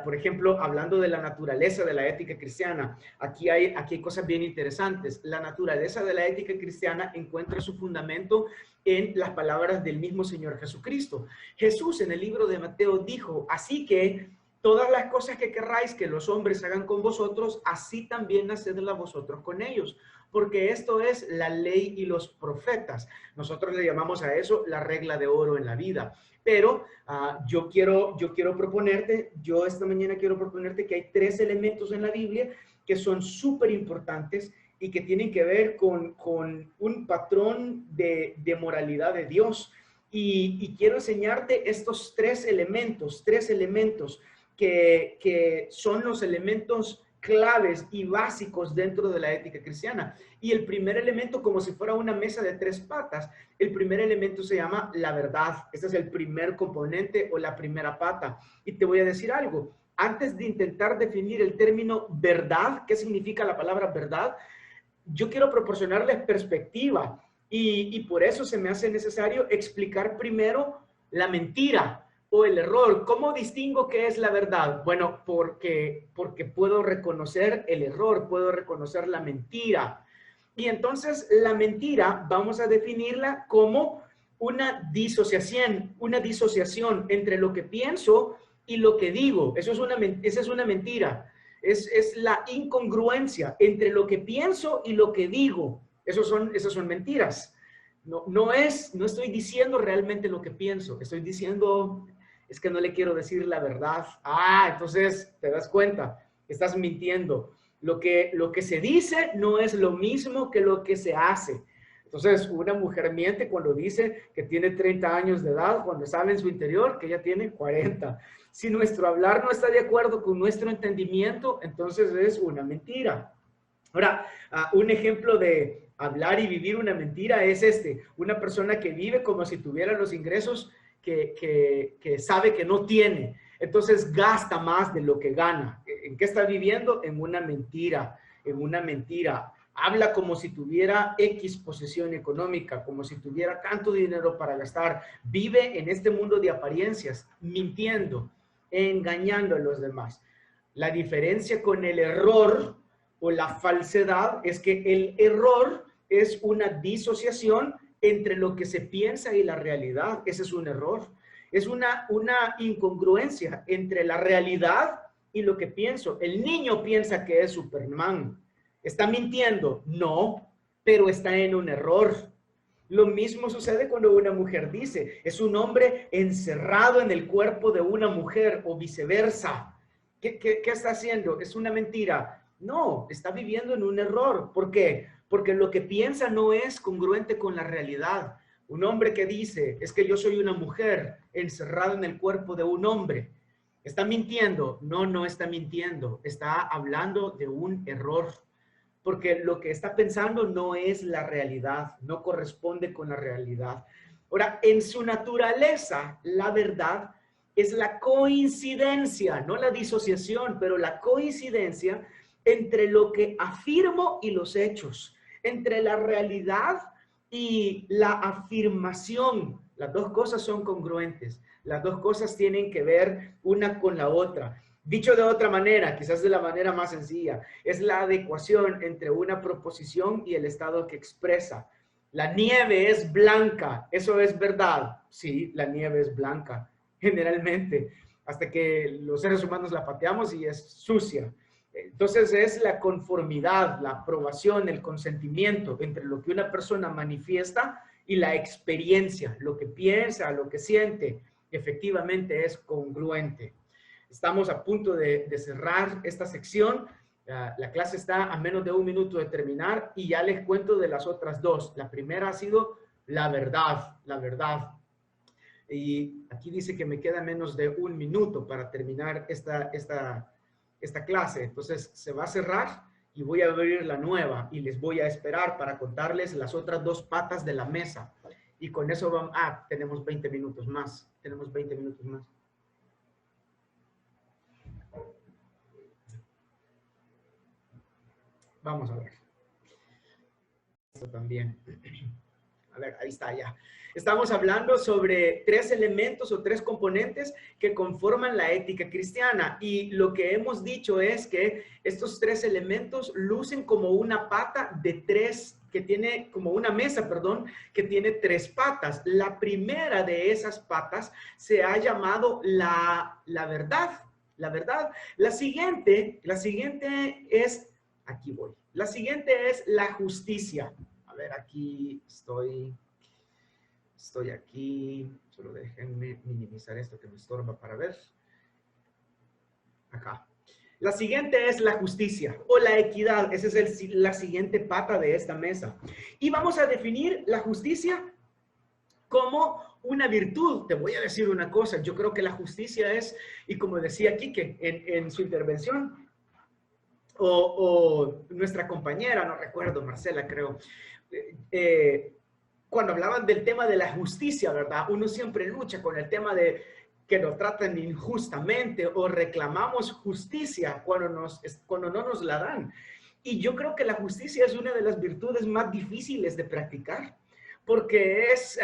por ejemplo, hablando de la naturaleza de la ética cristiana, aquí hay cosas bien interesantes. La naturaleza de la ética cristiana encuentra su fundamento en las palabras del mismo Señor Jesucristo. Jesús en el libro de Mateo dijo, así que todas las cosas que querráis que los hombres hagan con vosotros, así también hacedlas vosotros con ellos. Porque esto es la ley y los profetas. Nosotros le llamamos a eso la regla de oro en la vida. Pero yo esta mañana quiero proponerte que hay 3 elementos en la Biblia que son súper importantes y que tienen que ver con un patrón de moralidad de Dios. Y quiero enseñarte estos 3 elementos que son los elementos claves y básicos dentro de la ética cristiana. Y el primer elemento, como si fuera una mesa de 3 patas, el primer elemento se llama la verdad. Este es el primer componente o la primera pata. Y te voy a decir algo. Antes de intentar definir el término verdad, ¿qué significa la palabra verdad? Yo quiero proporcionarles perspectiva y por eso se me hace necesario explicar primero la mentira o el error. ¿Cómo distingo qué es la verdad? Bueno, porque puedo reconocer el error, puedo reconocer la mentira. Y entonces la mentira vamos a definirla como una disociación entre lo que pienso y lo que digo. Esa es una mentira. Es la incongruencia entre lo que pienso y lo que digo. Esas son mentiras. No estoy diciendo realmente lo que pienso. Estoy diciendo, es que no le quiero decir la verdad. Entonces te das cuenta, estás mintiendo. Lo que se dice no es lo mismo que lo que se hace. Entonces, una mujer miente cuando dice que tiene 30 años de edad, cuando sabe en su interior que ella tiene 40. Si nuestro hablar no está de acuerdo con nuestro entendimiento, entonces es una mentira. Ahora, un ejemplo de hablar y vivir una mentira es una persona que vive como si tuviera los ingresos que sabe que no tiene. Entonces gasta más de lo que gana. ¿En qué está viviendo? En una mentira, en una mentira. Habla como si tuviera X posición económica, como si tuviera tanto dinero para gastar. Vive en este mundo de apariencias, mintiendo, engañando a los demás. La diferencia con el error o la falsedad es que el error es una disociación entre lo que se piensa y la realidad. Ese es un error. Es una incongruencia entre la realidad y lo que pienso. El niño piensa que es Superman. ¿Está mintiendo? No, pero está en un error. Lo mismo sucede cuando una mujer dice, es un hombre encerrado en el cuerpo de una mujer o viceversa. ¿Qué está haciendo? ¿Es una mentira? No, está viviendo en un error. ¿Por qué? Porque lo que piensa no es congruente con la realidad. Un hombre que dice, es que yo soy una mujer encerrada en el cuerpo de un hombre. ¿Está mintiendo? No, no está mintiendo. Está hablando de un error. Porque lo que está pensando no es la realidad, no corresponde con la realidad. Ahora, en su naturaleza, la verdad es la coincidencia, no la disociación, pero la coincidencia entre lo que afirmo y los hechos, entre la realidad y la afirmación. Las dos cosas son congruentes, las dos cosas tienen que ver una con la otra. Dicho de otra manera, quizás de la manera más sencilla, es la adecuación entre una proposición y el estado que expresa. La nieve es blanca, ¿eso es verdad? Sí, la nieve es blanca, generalmente, hasta que los seres humanos la pateamos y es sucia. Entonces es la conformidad, la aprobación, el consentimiento entre lo que una persona manifiesta y la experiencia, lo que piensa, lo que siente, efectivamente es congruente. Estamos a punto de cerrar esta sección. La clase está a menos de 1 minuto de terminar y ya les cuento de las otras dos. La primera ha sido la verdad, la verdad. Y aquí dice que me queda menos de 1 minuto para terminar esta clase. Entonces se va a cerrar y voy a abrir la nueva y les voy a esperar para contarles las otras 2 patas de la mesa. Y con eso vamos, tenemos 20 minutos más. Tenemos 20 minutos más. Vamos a ver. Esto también. A ver, ahí está ya. Estamos hablando sobre 3 elementos o 3 componentes que conforman la ética cristiana. Y lo que hemos dicho es que estos 3 elementos lucen como una pata de 3, que tiene como una mesa, perdón, que tiene 3 patas. La primera de esas patas se ha llamado la verdad. La verdad. La siguiente es... Aquí voy. La siguiente es la justicia. A ver, aquí estoy aquí. Solo déjenme minimizar esto que me estorba para ver. Acá. La siguiente es la justicia o la equidad. Esa es la siguiente pata de esta mesa. Y vamos a definir la justicia como una virtud. Te voy a decir una cosa. Yo creo que la justicia es, y como decía Quique en su intervención, o nuestra compañera, no recuerdo, Marcela creo, cuando hablaban del tema de la justicia, ¿verdad? Uno siempre lucha con el tema de que nos tratan injustamente o reclamamos justicia cuando no nos la dan. Y yo creo que la justicia es una de las virtudes más difíciles de practicar, porque es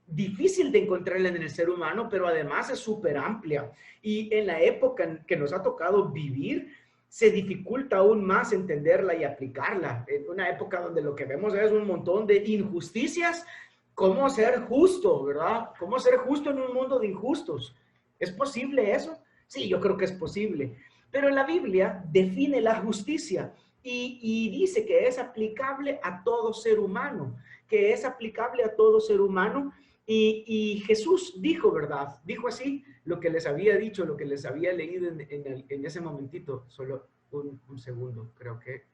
difícil de encontrarla en el ser humano, pero además es súper amplia. Y en la época que nos ha tocado vivir, se dificulta aún más entenderla y aplicarla. En una época donde lo que vemos es un montón de injusticias. ¿Cómo ser justo, verdad? ¿Cómo ser justo en un mundo de injustos? ¿Es posible eso? Sí, yo creo que es posible. Pero la Biblia define la justicia y dice que es aplicable a todo ser humano, que es aplicable a todo ser humano. Y Jesús dijo, ¿verdad? Dijo así lo que les había dicho, lo que les había leído en ese momentito. Solo un segundo. Creo que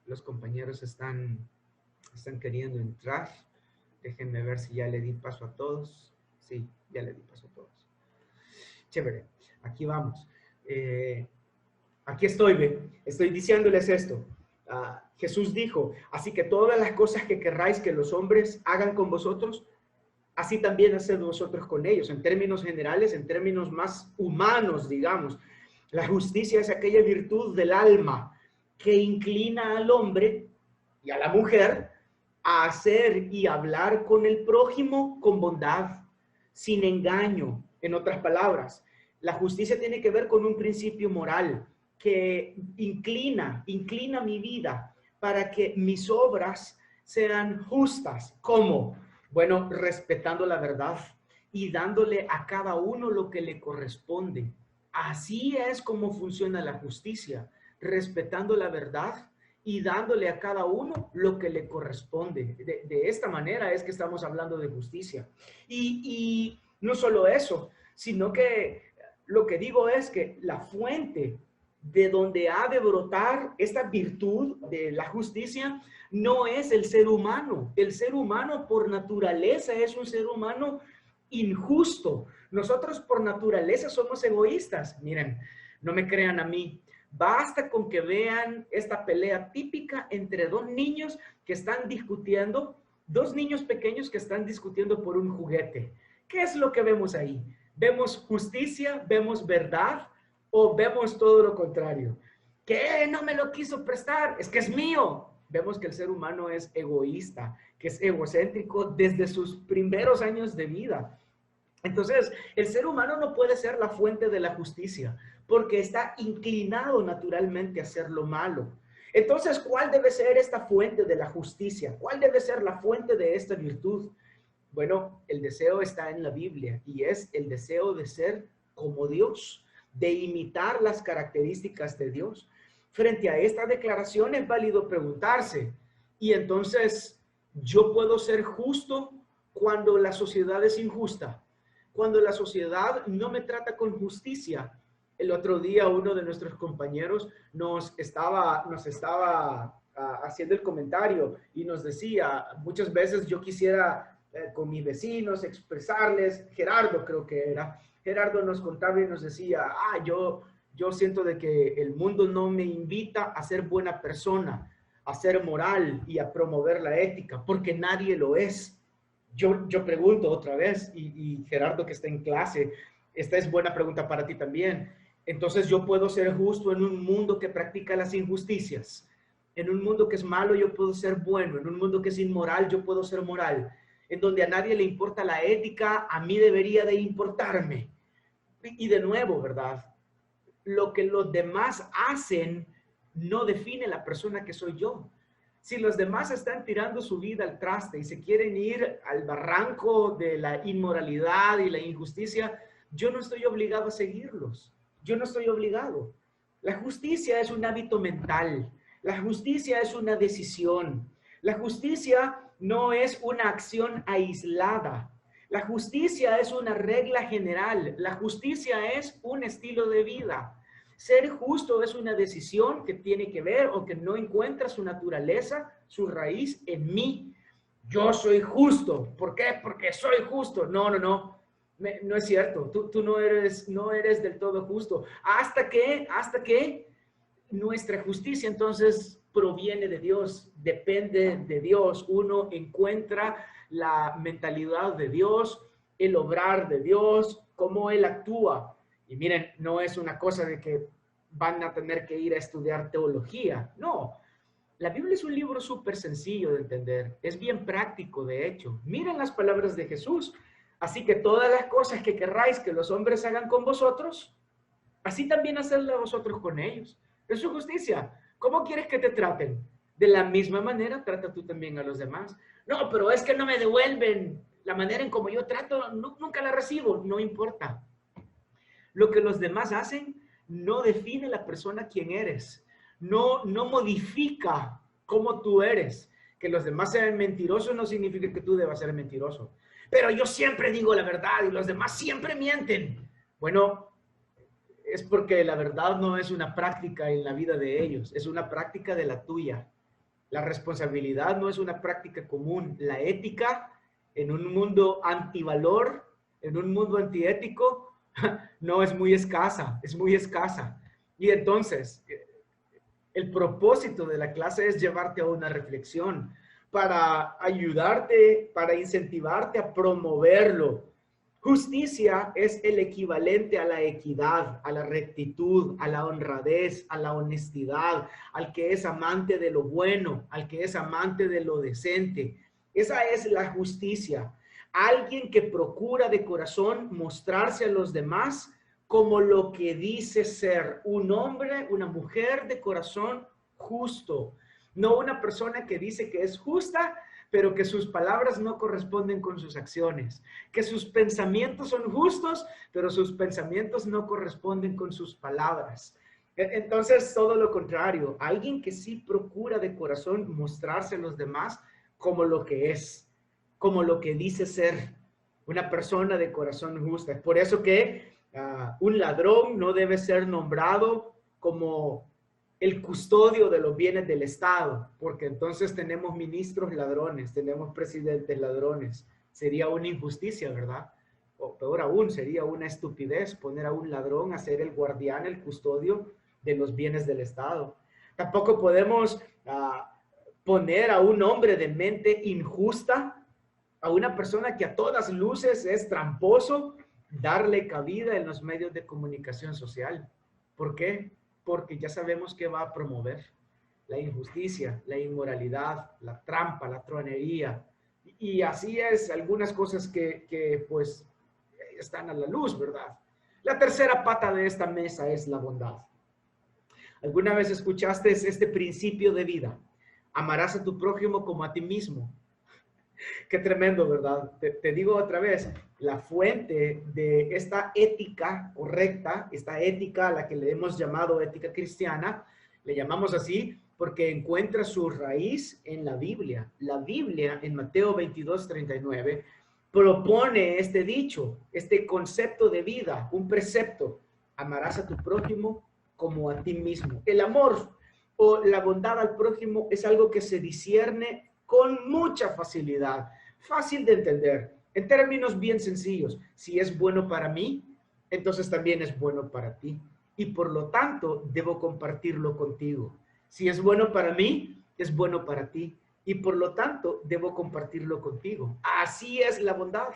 los compañeros están Están queriendo entrar. Déjenme ver si ya le di paso a todos. Sí, ya le di paso a todos. Chévere, aquí vamos. Aquí estoy diciéndoles esto. Jesús dijo, así que todas las cosas que querráis que los hombres hagan con vosotros, así también haced vosotros con ellos. En términos generales, en términos más humanos, digamos, la justicia es aquella virtud del alma que inclina al hombre y a la mujer a hacer y hablar con el prójimo con bondad, sin engaño. En otras palabras, la justicia tiene que ver con un principio moral que inclina mi vida para que mis obras sean justas. ¿Cómo? Bueno, respetando la verdad y dándole a cada uno lo que le corresponde. Así es como funciona la justicia, respetando la verdad y dándole a cada uno lo que le corresponde. De esta manera es que estamos hablando de justicia. Y no solo eso, sino que lo que digo es que la fuente de donde ha de brotar esta virtud de la justicia no es el ser humano. El ser humano por naturaleza es un ser humano injusto. Nosotros por naturaleza somos egoístas. Miren, no me crean a mí. Basta con que vean esta pelea típica entre dos niños que están discutiendo, dos niños pequeños que están discutiendo por un juguete. ¿Qué es lo que vemos ahí? ¿Vemos justicia? ¿Vemos verdad? ¿O vemos todo lo contrario? ¿Qué? No me lo quiso prestar, es que es mío. Vemos que el ser humano es egoísta, que es egocéntrico desde sus primeros años de vida. Entonces, el ser humano no puede ser la fuente de la justicia, porque está inclinado naturalmente a hacer lo malo. Entonces, ¿cuál debe ser esta fuente de la justicia? ¿Cuál debe ser la fuente de esta virtud? Bueno, el deseo está en la Biblia y es el deseo de ser como Dios, de imitar las características de Dios. Frente a esta declaración es válido preguntarse, y entonces, ¿yo puedo ser justo cuando la sociedad es injusta? Cuando la sociedad no me trata con justicia. El otro día uno de nuestros compañeros nos estaba haciendo el comentario y nos decía, muchas veces yo quisiera con mis vecinos expresarles, Gerardo creo que era, Gerardo nos contaba y nos decía, yo siento de que el mundo no me invita a ser buena persona, a ser moral y a promover la ética, porque nadie lo es. Yo pregunto otra vez, y Gerardo que está en clase, esta es buena pregunta para ti también. Entonces yo puedo ser justo en un mundo que practica las injusticias. En un mundo que es malo yo puedo ser bueno. En un mundo que es inmoral yo puedo ser moral. En donde a nadie le importa la ética, a mí debería de importarme. Y de nuevo, ¿verdad? Lo que los demás hacen no define la persona que soy yo. Si los demás están tirando su vida al traste y se quieren ir al barranco de la inmoralidad y la injusticia, yo no estoy obligado a seguirlos. Yo no estoy obligado. La justicia es un hábito mental. La justicia es una decisión. La justicia no es una acción aislada. La justicia es una regla general. La justicia es un estilo de vida. Ser justo es una decisión que tiene que ver o que no encuentra su naturaleza, su raíz en mí. Yo soy justo. ¿Por qué? Porque soy justo. No. No es cierto. Tú no eres del todo justo. Hasta que nuestra justicia entonces proviene de Dios, depende de Dios. Uno encuentra la mentalidad de Dios, el obrar de Dios, cómo Él actúa. Y miren, no es una cosa de que van a tener que ir a estudiar teología. No, la Biblia es un libro súper sencillo de entender. Es bien práctico, de hecho. Miren las palabras de Jesús. Así que todas las cosas que querráis que los hombres hagan con vosotros, así también hacedlo vosotros con ellos. Es su justicia. ¿Cómo quieres que te traten? De la misma manera, trata tú también a los demás. No, pero es que no me devuelven la manera en como yo trato, nunca la recibo. No importa. Lo que los demás hacen no define la persona quien eres. No modifica cómo tú eres. Que los demás sean mentirosos no significa que tú debas ser mentiroso. Pero yo siempre digo la verdad y los demás siempre mienten. Bueno, es porque la verdad no es una práctica en la vida de ellos, es una práctica de la tuya. La responsabilidad no es una práctica común. La ética en un mundo antivalor, en un mundo antiético, no es muy escasa, es muy escasa. Y entonces, el propósito de la clase es llevarte a una reflexión para ayudarte, para incentivarte a promoverlo. Justicia es el equivalente a la equidad, a la rectitud, a la honradez, a la honestidad, al que es amante de lo bueno, al que es amante de lo decente. Esa es la justicia. Alguien que procura de corazón mostrarse a los demás como lo que dice ser un hombre, una mujer de corazón justo. No una persona que dice que es justa, pero que sus palabras no corresponden con sus acciones. Que sus pensamientos son justos, pero sus pensamientos no corresponden con sus palabras. Entonces, todo lo contrario. Alguien que sí procura de corazón mostrarse a los demás como lo que es, como lo que dice ser una persona de corazón justa. Es por eso que un ladrón no debe ser nombrado como el custodio de los bienes del Estado, porque entonces tenemos ministros ladrones, tenemos presidentes ladrones. Sería una injusticia, ¿verdad? O peor aún, sería una estupidez poner a un ladrón a ser el guardián, el custodio de los bienes del Estado. Tampoco podemos poner a un hombre de mente injusta, a una persona que a todas luces es tramposo, darle cabida en los medios de comunicación social. ¿Por qué? Porque ya sabemos que va a promover la injusticia, la inmoralidad, la trampa, la truanería. Y así es algunas cosas que pues están a la luz, ¿verdad? La tercera pata de esta mesa es la bondad. ¿Alguna vez escuchaste este principio de vida? Amarás a tu prójimo como a ti mismo. Qué tremendo, ¿verdad? Te digo otra vez, la fuente de esta ética correcta, esta ética a la que le hemos llamado ética cristiana, le llamamos así porque encuentra su raíz en la Biblia. La Biblia, en Mateo 22:39, propone este dicho, este concepto de vida, un precepto: amarás a tu prójimo como a ti mismo. El amor o la bondad al prójimo es algo que se discierne con mucha facilidad, fácil de entender, en términos bien sencillos. Si es bueno para mí, entonces también es bueno para ti. Y por lo tanto, debo compartirlo contigo. Si es bueno para mí, es bueno para ti. Y por lo tanto, debo compartirlo contigo. Así es la bondad.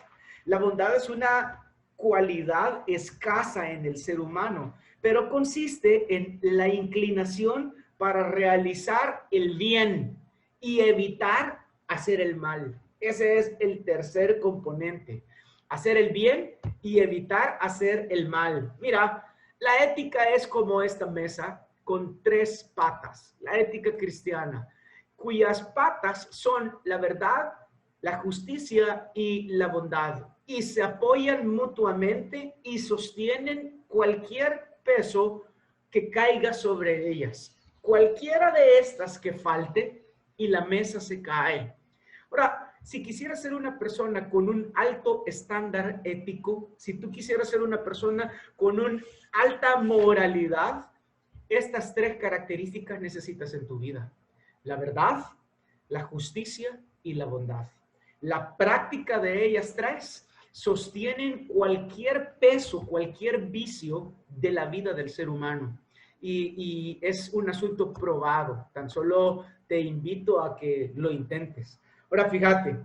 La bondad es una cualidad escasa en el ser humano, pero consiste en la inclinación para realizar el bien y evitar hacer el mal. Ese es el tercer componente. Hacer el bien y evitar hacer el mal. Mira, la ética es como esta mesa con tres patas. La ética cristiana, cuyas patas son la verdad, la justicia y la bondad. Y se apoyan mutuamente y sostienen cualquier peso que caiga sobre ellas. Cualquiera de estas que falte y la mesa se cae. Ahora, si quisieras ser una persona con un alto estándar ético, si tú quisieras ser una persona con una alta moralidad, estas tres características necesitas en tu vida: la verdad, la justicia y la bondad. La práctica de ellas tres sostienen cualquier peso, cualquier vicio de la vida del ser humano. Y es un asunto probado. Tan solo te invito a que lo intentes. Ahora, fíjate,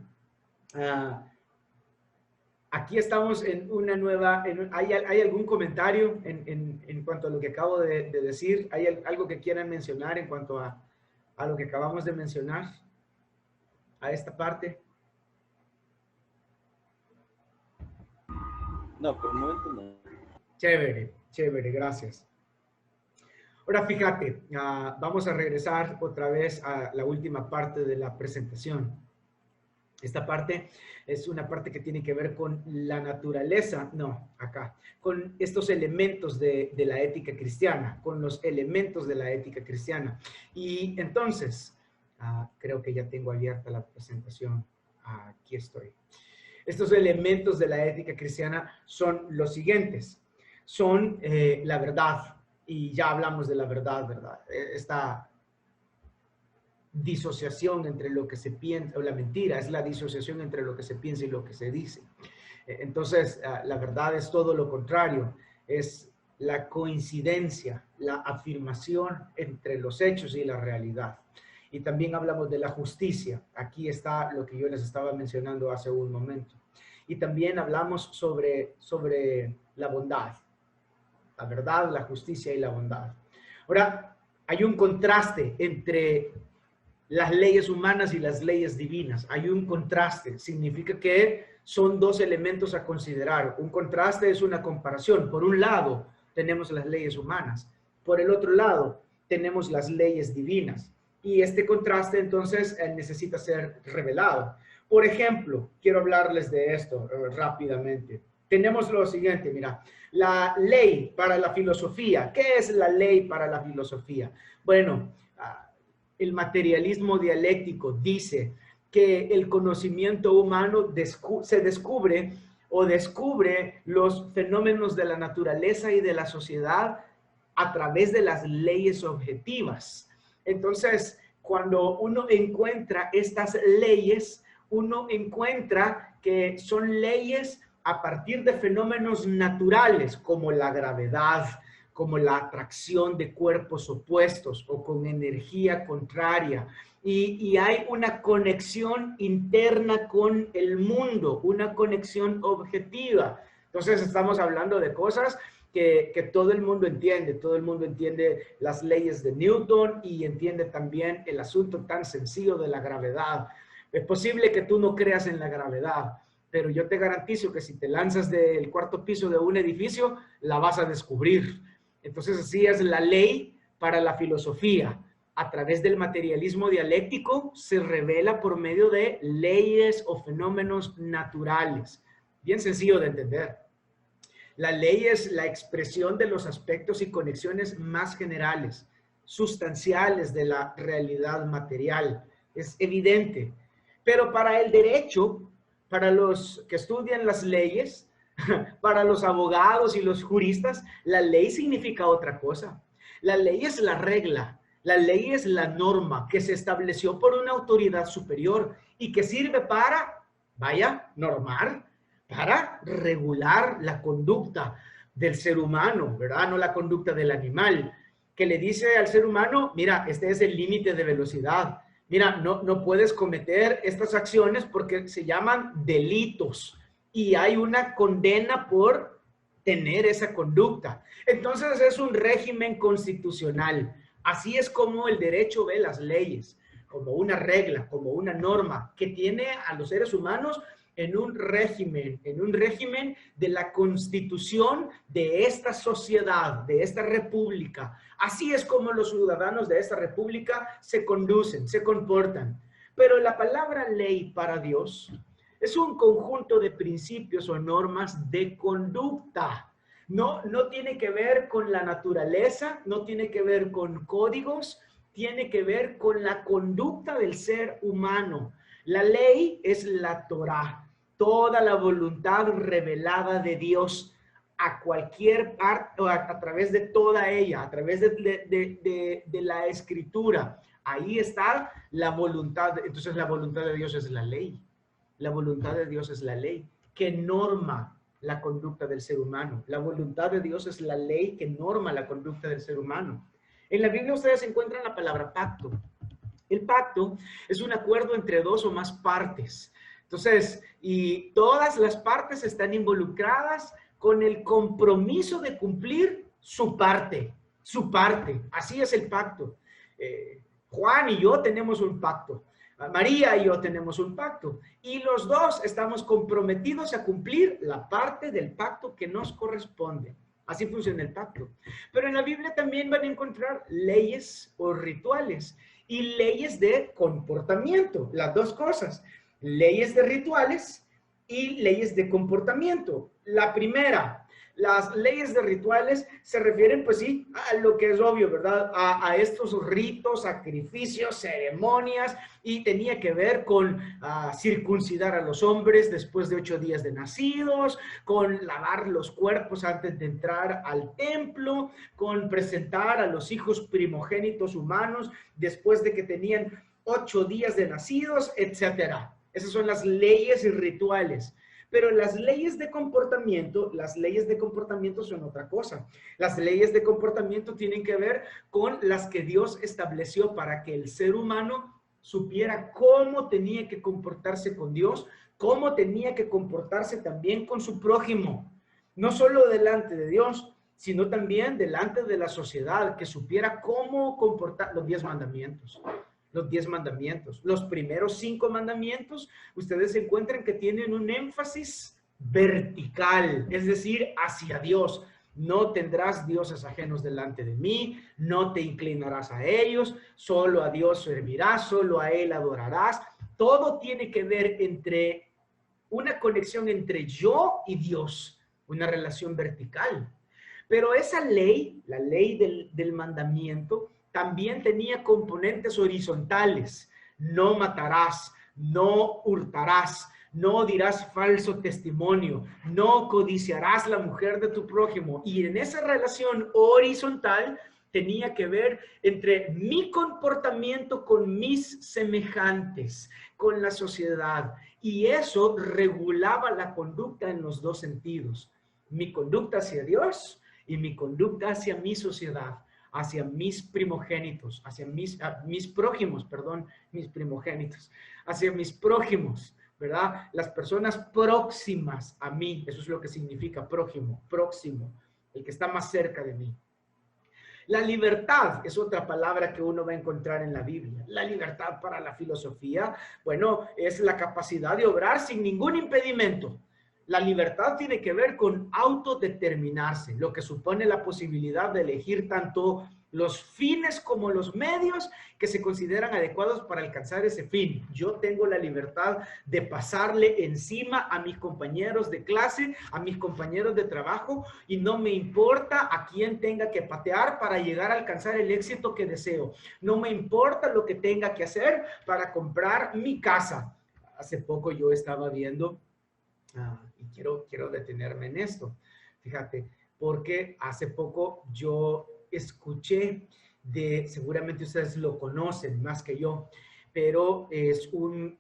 aquí estamos en una nueva... ¿Hay algún comentario en cuanto a lo que acabo de decir? ¿Hay algo que quieran mencionar en cuanto a lo que acabamos de mencionar? A esta parte. No, por el momento no. Chévere, chévere, gracias. Ahora fíjate, vamos a regresar otra vez a la última parte de la presentación. Esta parte es una parte que tiene que ver con la naturaleza, con estos elementos de la ética cristiana, con los elementos de la ética cristiana. Y entonces, creo que ya tengo abierta la presentación. Aquí estoy. Estos elementos de la ética cristiana son los siguientes. Son la verdad. Y ya hablamos de la verdad, ¿verdad? disociación entre lo que se piensa, o la mentira es la disociación entre lo que se piensa y lo que se dice. Entonces, la verdad es todo lo contrario, es la coincidencia, la afirmación entre los hechos y la realidad. Y también hablamos de la justicia. Aquí está lo que yo les estaba mencionando hace un momento. Y también hablamos sobre la bondad, la verdad, la justicia y la bondad. Ahora, hay un contraste entre las leyes humanas y las leyes divinas. Hay un contraste, significa que son dos elementos a considerar. Un contraste es una comparación. Por un lado, tenemos las leyes humanas. Por el otro lado, tenemos las leyes divinas. Y este contraste, entonces, necesita ser revelado. Por ejemplo, quiero hablarles de esto rápidamente. Tenemos lo siguiente, mira, la ley para la filosofía. ¿Qué es la ley para la filosofía? Bueno, el materialismo dialéctico dice que el conocimiento humano descubre los fenómenos de la naturaleza y de la sociedad a través de las leyes objetivas. Entonces, cuando uno encuentra estas leyes, uno encuentra que son leyes a partir de fenómenos naturales como la gravedad, como la atracción de cuerpos opuestos o con energía contraria. Y hay una conexión interna con el mundo, una conexión objetiva. Entonces estamos hablando de cosas que todo el mundo entiende las leyes de Newton y entiende también el asunto tan sencillo de la gravedad. Es posible que tú no creas en la gravedad, pero yo te garantizo que si te lanzas del cuarto piso de un edificio, la vas a descubrir. Entonces así es la ley para la filosofía. A través del materialismo dialéctico se revela por medio de leyes o fenómenos naturales. Bien sencillo de entender. La ley es la expresión de los aspectos y conexiones más generales, sustanciales de la realidad material. Es evidente. Pero para el derecho, para los que estudian las leyes, para los abogados y los juristas, la ley significa otra cosa. La ley es la regla, la ley es la norma que se estableció por una autoridad superior y que sirve para, normar, para regular la conducta del ser humano, ¿verdad? No la conducta del animal, que le dice al ser humano, mira, este es el límite de velocidad. Mira, no puedes cometer estas acciones porque se llaman delitos y hay una condena por tener esa conducta. Entonces es un régimen constitucional. Así es como el derecho ve las leyes, como una regla, como una norma que tiene a los seres humanos en un régimen de la constitución de esta sociedad, de esta república. Así es como los ciudadanos de esta república se conducen, se comportan. Pero la palabra ley para Dios es un conjunto de principios o normas de conducta. No tiene que ver con la naturaleza, no tiene que ver con códigos, tiene que ver con la conducta del ser humano. La ley es la Torá. Toda la voluntad revelada de Dios a cualquier parte, a través de toda ella, a través de la escritura. Ahí está la voluntad. Entonces la voluntad de Dios es la ley. La voluntad de Dios es la ley que norma la conducta del ser humano. La voluntad de Dios es la ley que norma la conducta del ser humano. En la Biblia ustedes encuentran la palabra pacto. El pacto es un acuerdo entre dos o más partes. Entonces, y todas las partes están involucradas con el compromiso de cumplir su parte. Así es el pacto. Juan y yo tenemos un pacto. María y yo tenemos un pacto. Y los dos estamos comprometidos a cumplir la parte del pacto que nos corresponde. Así funciona el pacto. Pero en la Biblia también van a encontrar leyes o rituales y leyes de comportamiento. Las dos cosas. Leyes de rituales y leyes de comportamiento. La primera, las leyes de rituales se refieren, pues sí, a lo que es obvio, ¿verdad? A estos ritos, sacrificios, ceremonias, y tenía que ver con circuncidar a los hombres después de 8 días de nacidos, con lavar los cuerpos antes de entrar al templo, con presentar a los hijos primogénitos humanos después de que tenían 8 días de nacidos, etcétera. Esas son las leyes y rituales. Pero las leyes de comportamiento son otra cosa. Las leyes de comportamiento tienen que ver con las que Dios estableció para que el ser humano supiera cómo tenía que comportarse con Dios, cómo tenía que comportarse también con su prójimo. No solo delante de Dios, sino también delante de la sociedad, que supiera cómo comportar los 10 mandamientos. Los 10 mandamientos. Los primeros 5 mandamientos, ustedes encuentran que tienen un énfasis vertical, es decir, hacia Dios. No tendrás dioses ajenos delante de mí, no te inclinarás a ellos, solo a Dios servirás, solo a Él adorarás. Todo tiene que ver entre una conexión entre yo y Dios, una relación vertical. Pero esa ley, la ley del mandamiento, también tenía componentes horizontales. No matarás, no hurtarás, no dirás falso testimonio, no codiciarás la mujer de tu prójimo. Y en esa relación horizontal tenía que ver entre mi comportamiento con mis semejantes, con la sociedad. Y eso regulaba la conducta en los 2 sentidos. Mi conducta hacia Dios y mi conducta hacia mi sociedad, hacia mis primogénitos, hacia mis prójimos, hacia mis prójimos, ¿verdad? Las personas próximas a mí, eso es lo que significa prójimo, próximo, el que está más cerca de mí. La libertad es otra palabra que uno va a encontrar en la Biblia. La libertad para la filosofía, bueno, es la capacidad de obrar sin ningún impedimento. La libertad tiene que ver con autodeterminarse, lo que supone la posibilidad de elegir tanto los fines como los medios que se consideran adecuados para alcanzar ese fin. Yo tengo la libertad de pasarle encima a mis compañeros de clase, a mis compañeros de trabajo, y no me importa a quién tenga que patear para llegar a alcanzar el éxito que deseo. No me importa lo que tenga que hacer para comprar mi casa. Hace poco yo estaba viendo... y quiero detenerme en esto, fíjate, porque hace poco yo escuché seguramente ustedes lo conocen más que yo, pero es un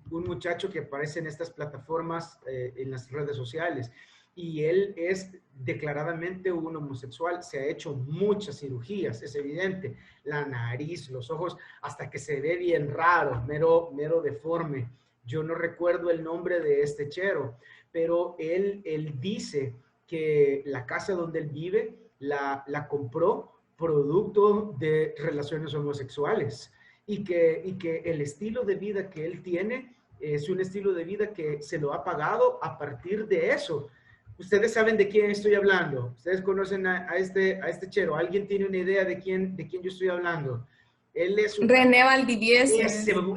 muchacho que aparece en estas plataformas, en las redes sociales, y él es declaradamente un homosexual. Se ha hecho muchas cirugías, es evidente, la nariz, los ojos, hasta que se ve bien raro, mero deforme. Yo no recuerdo el nombre de este chero, pero él dice que la casa donde él vive la compró producto de relaciones homosexuales, y que el estilo de vida que él tiene es un estilo de vida que se lo ha pagado a partir de eso. Ustedes saben de quién estoy hablando. Ustedes conocen a este chero. ¿Alguien tiene una idea de quién yo estoy hablando? Él es René Valdivieso.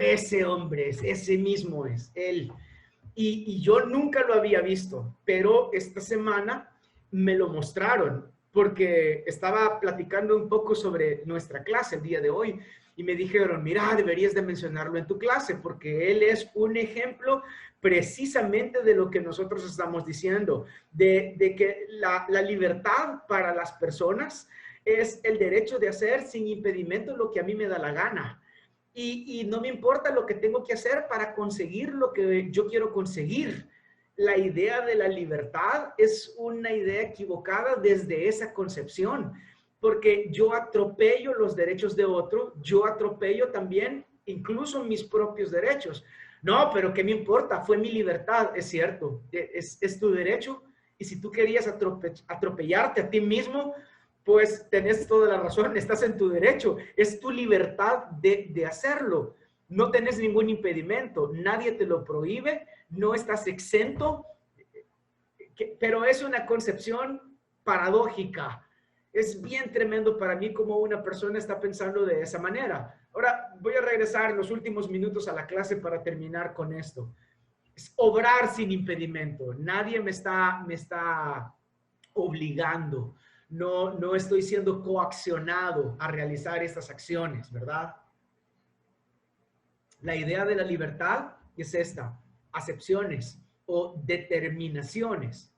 Ese hombre, ese mismo es él. Y yo nunca lo había visto, pero esta semana me lo mostraron porque estaba platicando un poco sobre nuestra clase el día de hoy y me dijeron, mira, deberías de mencionarlo en tu clase porque él es un ejemplo precisamente de lo que nosotros estamos diciendo, de que la libertad para las personas es el derecho de hacer sin impedimento lo que a mí me da la gana. Y no me importa lo que tengo que hacer para conseguir lo que yo quiero conseguir. La idea de la libertad es una idea equivocada desde esa concepción, porque yo atropello los derechos de otro, yo atropello también incluso mis propios derechos. No, pero ¿qué me importa? Fue mi libertad, es cierto, es tu derecho. Y si tú querías atropellarte a ti mismo, pues tenés toda la razón, estás en tu derecho, es tu libertad de hacerlo. No tenés ningún impedimento, nadie te lo prohíbe, no estás exento, pero es una concepción paradójica. Es bien tremendo para mí cómo una persona está pensando de esa manera. Ahora voy a regresar en los últimos minutos a la clase para terminar con esto. Es obrar sin impedimento, nadie me está obligando. No estoy siendo coaccionado a realizar estas acciones, ¿verdad? La idea de la libertad es esta, acepciones o determinaciones.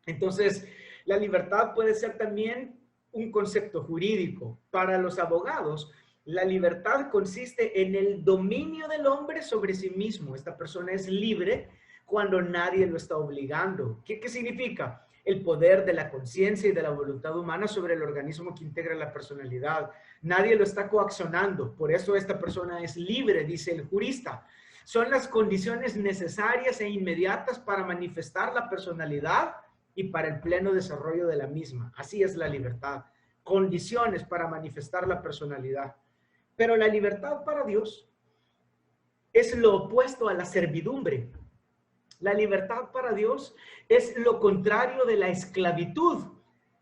Entonces, la libertad puede ser también un concepto jurídico. Para los abogados, La libertad consiste en el dominio del hombre sobre sí mismo. Esta persona es libre cuando nadie lo está obligando. ¿Qué significa? El poder de la conciencia y de la voluntad humana sobre el organismo que integra la personalidad. Nadie lo está coaccionando. Por eso esta persona es libre, dice el jurista. Son las condiciones necesarias e inmediatas para manifestar la personalidad y para el pleno desarrollo de la misma. Así es la libertad. Condiciones para manifestar la personalidad. Pero la libertad para Dios es lo opuesto a la servidumbre. La libertad para Dios es lo contrario de la esclavitud,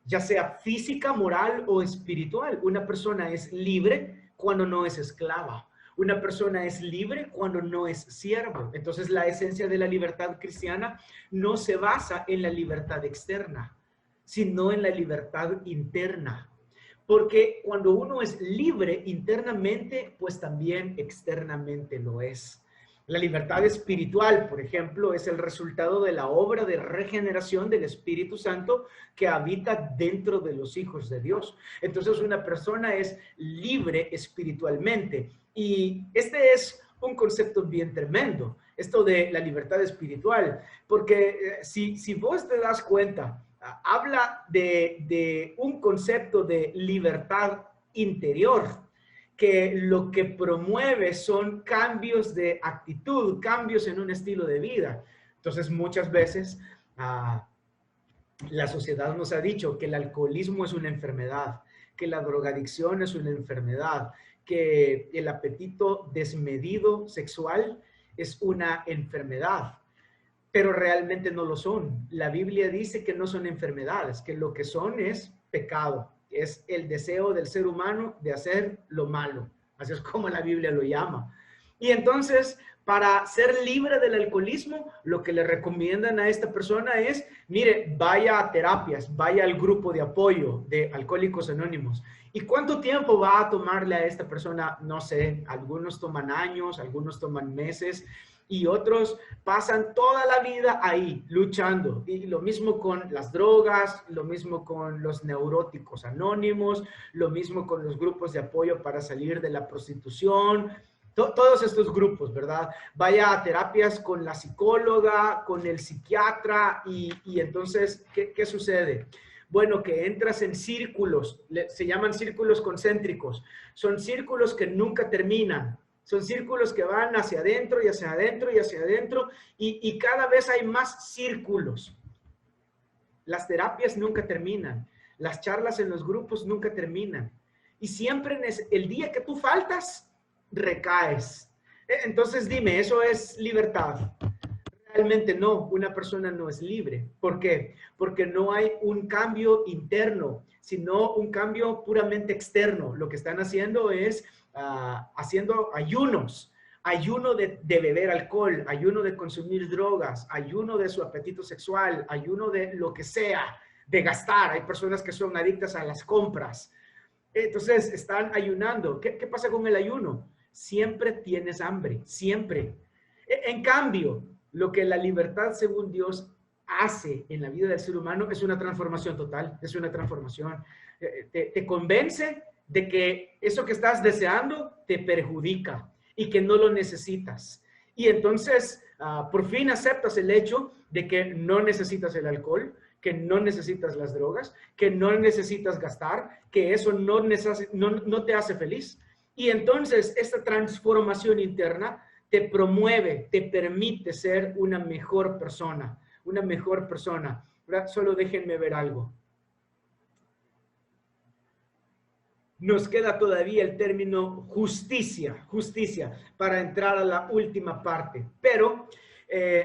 ya sea física, moral o espiritual. Una persona es libre cuando no es esclava. Una persona es libre cuando no es siervo. Entonces, la esencia de la libertad cristiana no se basa en la libertad externa, sino en la libertad interna. Porque cuando uno es libre internamente, pues también externamente lo es. La libertad espiritual, por ejemplo, es el resultado de la obra de regeneración del Espíritu Santo que habita dentro de los hijos de Dios. Entonces, una persona es libre espiritualmente. Y este es un concepto bien tremendo, esto de la libertad espiritual, porque si vos te das cuenta, habla de un concepto de libertad interior, que lo que promueve son cambios de actitud, cambios en un estilo de vida. Entonces, muchas veces la sociedad nos ha dicho que el alcoholismo es una enfermedad, que la drogadicción es una enfermedad, que el apetito desmedido sexual es una enfermedad, pero realmente no lo son. La Biblia dice que no son enfermedades, que lo que son es pecado. Es el deseo del ser humano de hacer lo malo. Así es como la Biblia lo llama. Y entonces, para ser libre del alcoholismo, lo que le recomiendan a esta persona es, mire, vaya a terapias, vaya al grupo de apoyo de Alcohólicos Anónimos. ¿Y cuánto tiempo va a tomarle a esta persona? No sé, algunos toman años, algunos toman meses, y otros pasan toda la vida ahí luchando. Y lo mismo con las drogas, lo mismo con los neuróticos anónimos, lo mismo con los grupos de apoyo para salir de la prostitución, todos estos grupos, ¿verdad? Vaya a terapias con la psicóloga, con el psiquiatra y entonces, ¿qué sucede? Bueno, que entras en círculos, se llaman círculos concéntricos, son círculos que nunca terminan. Son círculos que van hacia adentro y hacia adentro y hacia adentro y cada vez hay más círculos. Las terapias nunca terminan. Las charlas en los grupos nunca terminan. Y siempre el día que tú faltas, recaes. Entonces dime, ¿eso es libertad? Realmente no, una persona no es libre. ¿Por qué? Porque no hay un cambio interno, sino un cambio puramente externo. Lo que están haciendo es haciendo ayunos, ayuno de beber alcohol, ayuno de consumir drogas, ayuno de su apetito sexual, ayuno de lo que sea, de gastar. Hay personas que son adictas a las compras. Entonces están ayunando. ¿Qué pasa con el ayuno? Siempre tienes hambre, siempre. En cambio, lo que la libertad según Dios hace en la vida del ser humano es una transformación total, es una transformación. Te convence de que eso que estás deseando te perjudica y que no lo necesitas. Y entonces, por fin aceptas el hecho de que no necesitas el alcohol, que no necesitas las drogas, que no necesitas gastar, que eso no te hace feliz. Y entonces, esta transformación interna te promueve, te permite ser una mejor persona, una mejor persona. Solo déjenme ver algo. Nos queda todavía el término justicia, para entrar a la última parte. Pero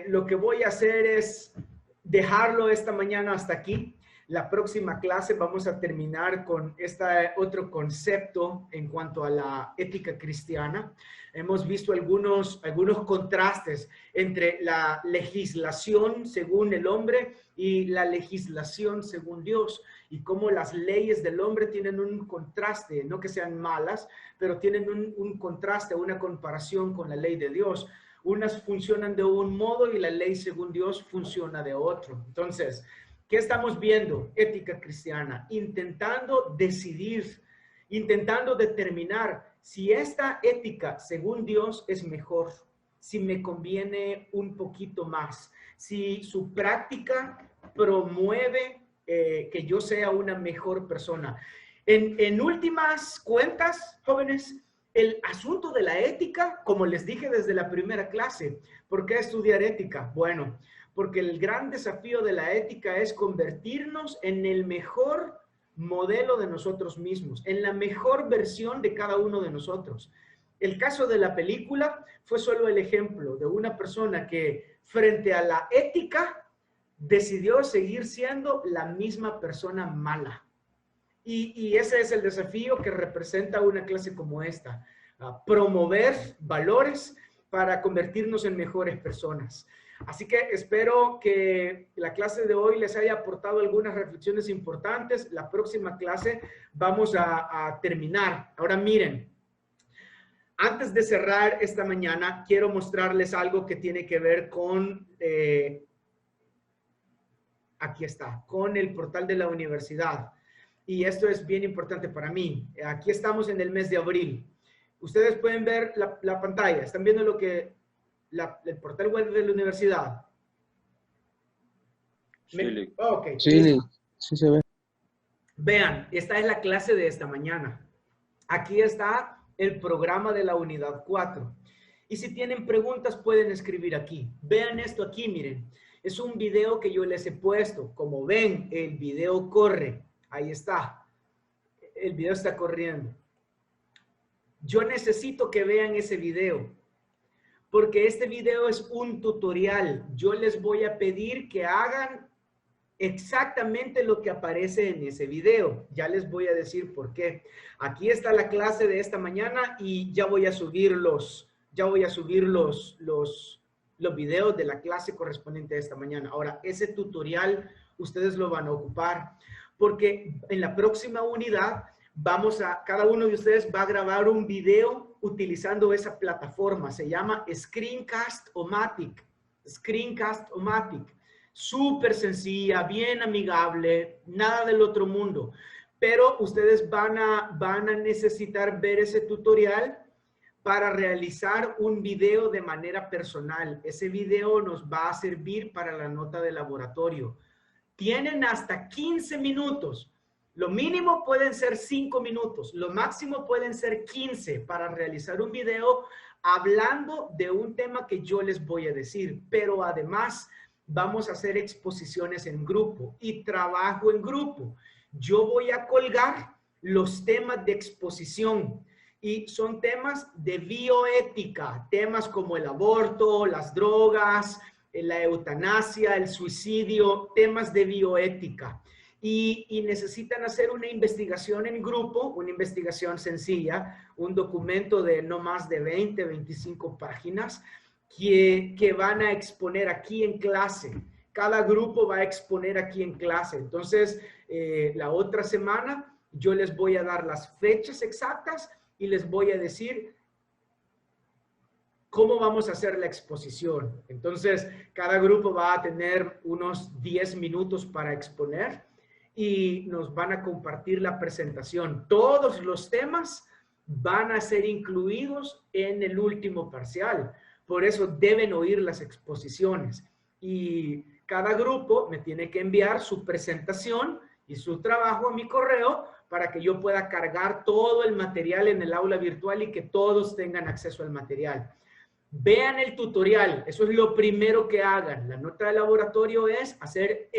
lo que voy a hacer es dejarlo esta mañana hasta aquí. La próxima clase vamos a terminar con este otro concepto en cuanto a la ética cristiana. Hemos visto algunos contrastes entre la legislación según el hombre y la legislación según Dios, y cómo las leyes del hombre tienen un contraste, no que sean malas, pero tienen un contraste, una comparación con la ley de Dios. Unas funcionan de un modo y la ley según Dios funciona de otro. Entonces, ¿qué estamos viendo? Ética cristiana, intentando decidir, intentando determinar si esta ética, según Dios, es mejor, si me conviene un poquito más, si su práctica promueve que yo sea una mejor persona. En últimas cuentas, jóvenes, el asunto de la ética, como les dije desde la primera clase, ¿por qué estudiar ética? Bueno, porque el gran desafío de la ética es convertirnos en el mejor modelo de nosotros mismos, en la mejor versión de cada uno de nosotros. El caso de la película fue solo el ejemplo de una persona que frente a la ética decidió seguir siendo la misma persona mala. Y ese es el desafío que representa una clase como esta, promover valores para convertirnos en mejores personas. Así que espero que la clase de hoy les haya aportado algunas reflexiones importantes. La próxima clase vamos a terminar. Ahora miren, antes de cerrar esta mañana, quiero mostrarles algo que tiene que ver con, aquí está, con el portal de la universidad. Y esto es bien importante para mí. Aquí estamos en el mes de abril. Ustedes pueden ver la pantalla. ¿Están viendo lo que el portal web de la universidad? Sí, okay. Sí se ve. Vean, esta es la clase de esta mañana. Aquí está el programa de la unidad 4. Y si tienen preguntas, pueden escribir aquí. Vean esto aquí, miren. Es un video que yo les he puesto. Como ven, el video corre. Ahí está. El video está corriendo. Yo necesito que vean ese video, porque este video es un tutorial. Yo les voy a pedir que hagan exactamente lo que aparece en ese video. Ya les voy a decir por qué. Aquí está la clase de esta mañana y ya voy a subir los videos de la clase correspondiente a esta mañana. Ahora, ese tutorial ustedes lo van a ocupar, porque en la próxima unidad cada uno de ustedes va a grabar un video utilizando esa plataforma. Se llama Screencast-O-Matic. Screencast-O-Matic. Súper sencilla, bien amigable, nada del otro mundo. Pero ustedes van a necesitar ver ese tutorial para realizar un video de manera personal. Ese video nos va a servir para la nota de laboratorio. Tienen hasta 15 minutos. Lo mínimo pueden ser 5 minutos. Lo máximo pueden ser 15 para realizar un video hablando de un tema que yo les voy a decir. Pero además vamos a hacer exposiciones en grupo y trabajo en grupo. Yo voy a colgar los temas de exposición y son temas de bioética, temas como el aborto, las drogas, la eutanasia, el suicidio, temas de bioética. Y necesitan hacer una investigación en grupo, una investigación sencilla, un documento de no más de 20, 25 páginas que van a exponer aquí en clase. Cada grupo va a exponer aquí en clase. Entonces, la otra semana yo les voy a dar las fechas exactas y les voy a decir cómo vamos a hacer la exposición. Entonces, cada grupo va a tener unos 10 minutos para exponer y nos van a compartir la presentación. Todos los temas van a ser incluidos en el último parcial. Por eso deben oír las exposiciones. Y cada grupo me tiene que enviar su presentación y su trabajo a mi correo para que yo pueda cargar todo el material en el aula virtual y que todos tengan acceso al material. Vean el tutorial, eso es lo primero que hagan. La nota de laboratorio es hacer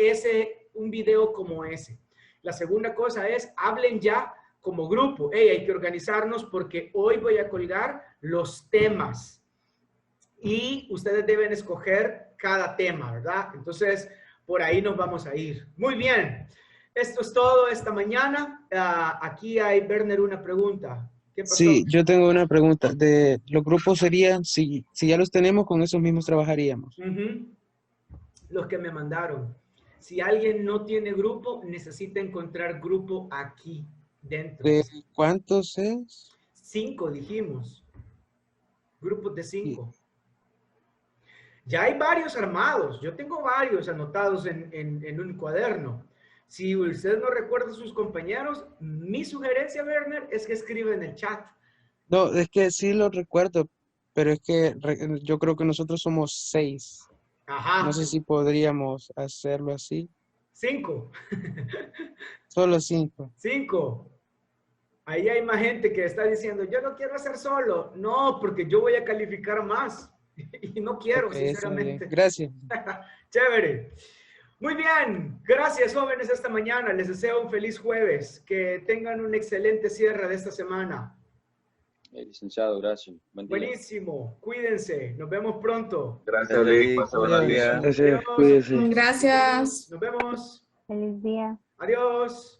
un video como ese. La segunda cosa es, hablen ya como grupo. Hey, hay que organizarnos porque hoy voy a colgar los temas. Y ustedes deben escoger cada tema, ¿verdad? Entonces, por ahí nos vamos a ir. Muy bien. Esto es todo esta mañana. Aquí hay, Werner, una pregunta. ¿Qué pasó? Sí, yo tengo una pregunta. De los grupos serían, si ya los tenemos, con esos mismos trabajaríamos. Los que me mandaron. Si alguien no tiene grupo, necesita encontrar grupo aquí dentro. ¿De cuántos es? 5 dijimos. Grupos de 5. Sí. Ya hay varios armados. Yo tengo varios anotados en un cuaderno. Si usted no recuerda a sus compañeros, mi sugerencia, Werner, es que escriba en el chat. No, es que sí lo recuerdo, pero es que yo creo que nosotros somos 6. Ajá. No sé si podríamos hacerlo así. 5. Solo 5. 5. Ahí hay más gente que está diciendo, yo no quiero hacer solo. No, porque yo voy a calificar más. Y no quiero, Ok, está bien. sinceramente. Gracias. Chévere. Muy bien. Gracias, jóvenes, esta mañana. Les deseo un feliz jueves. Que tengan un excelente cierre de esta semana. Licenciado, gracias. Buen día. Buenísimo. Cuídense. Nos vemos pronto. Gracias, Vic. Pase buenos días. Gracias. Adiós. Gracias. Nos vemos. Feliz día. Adiós.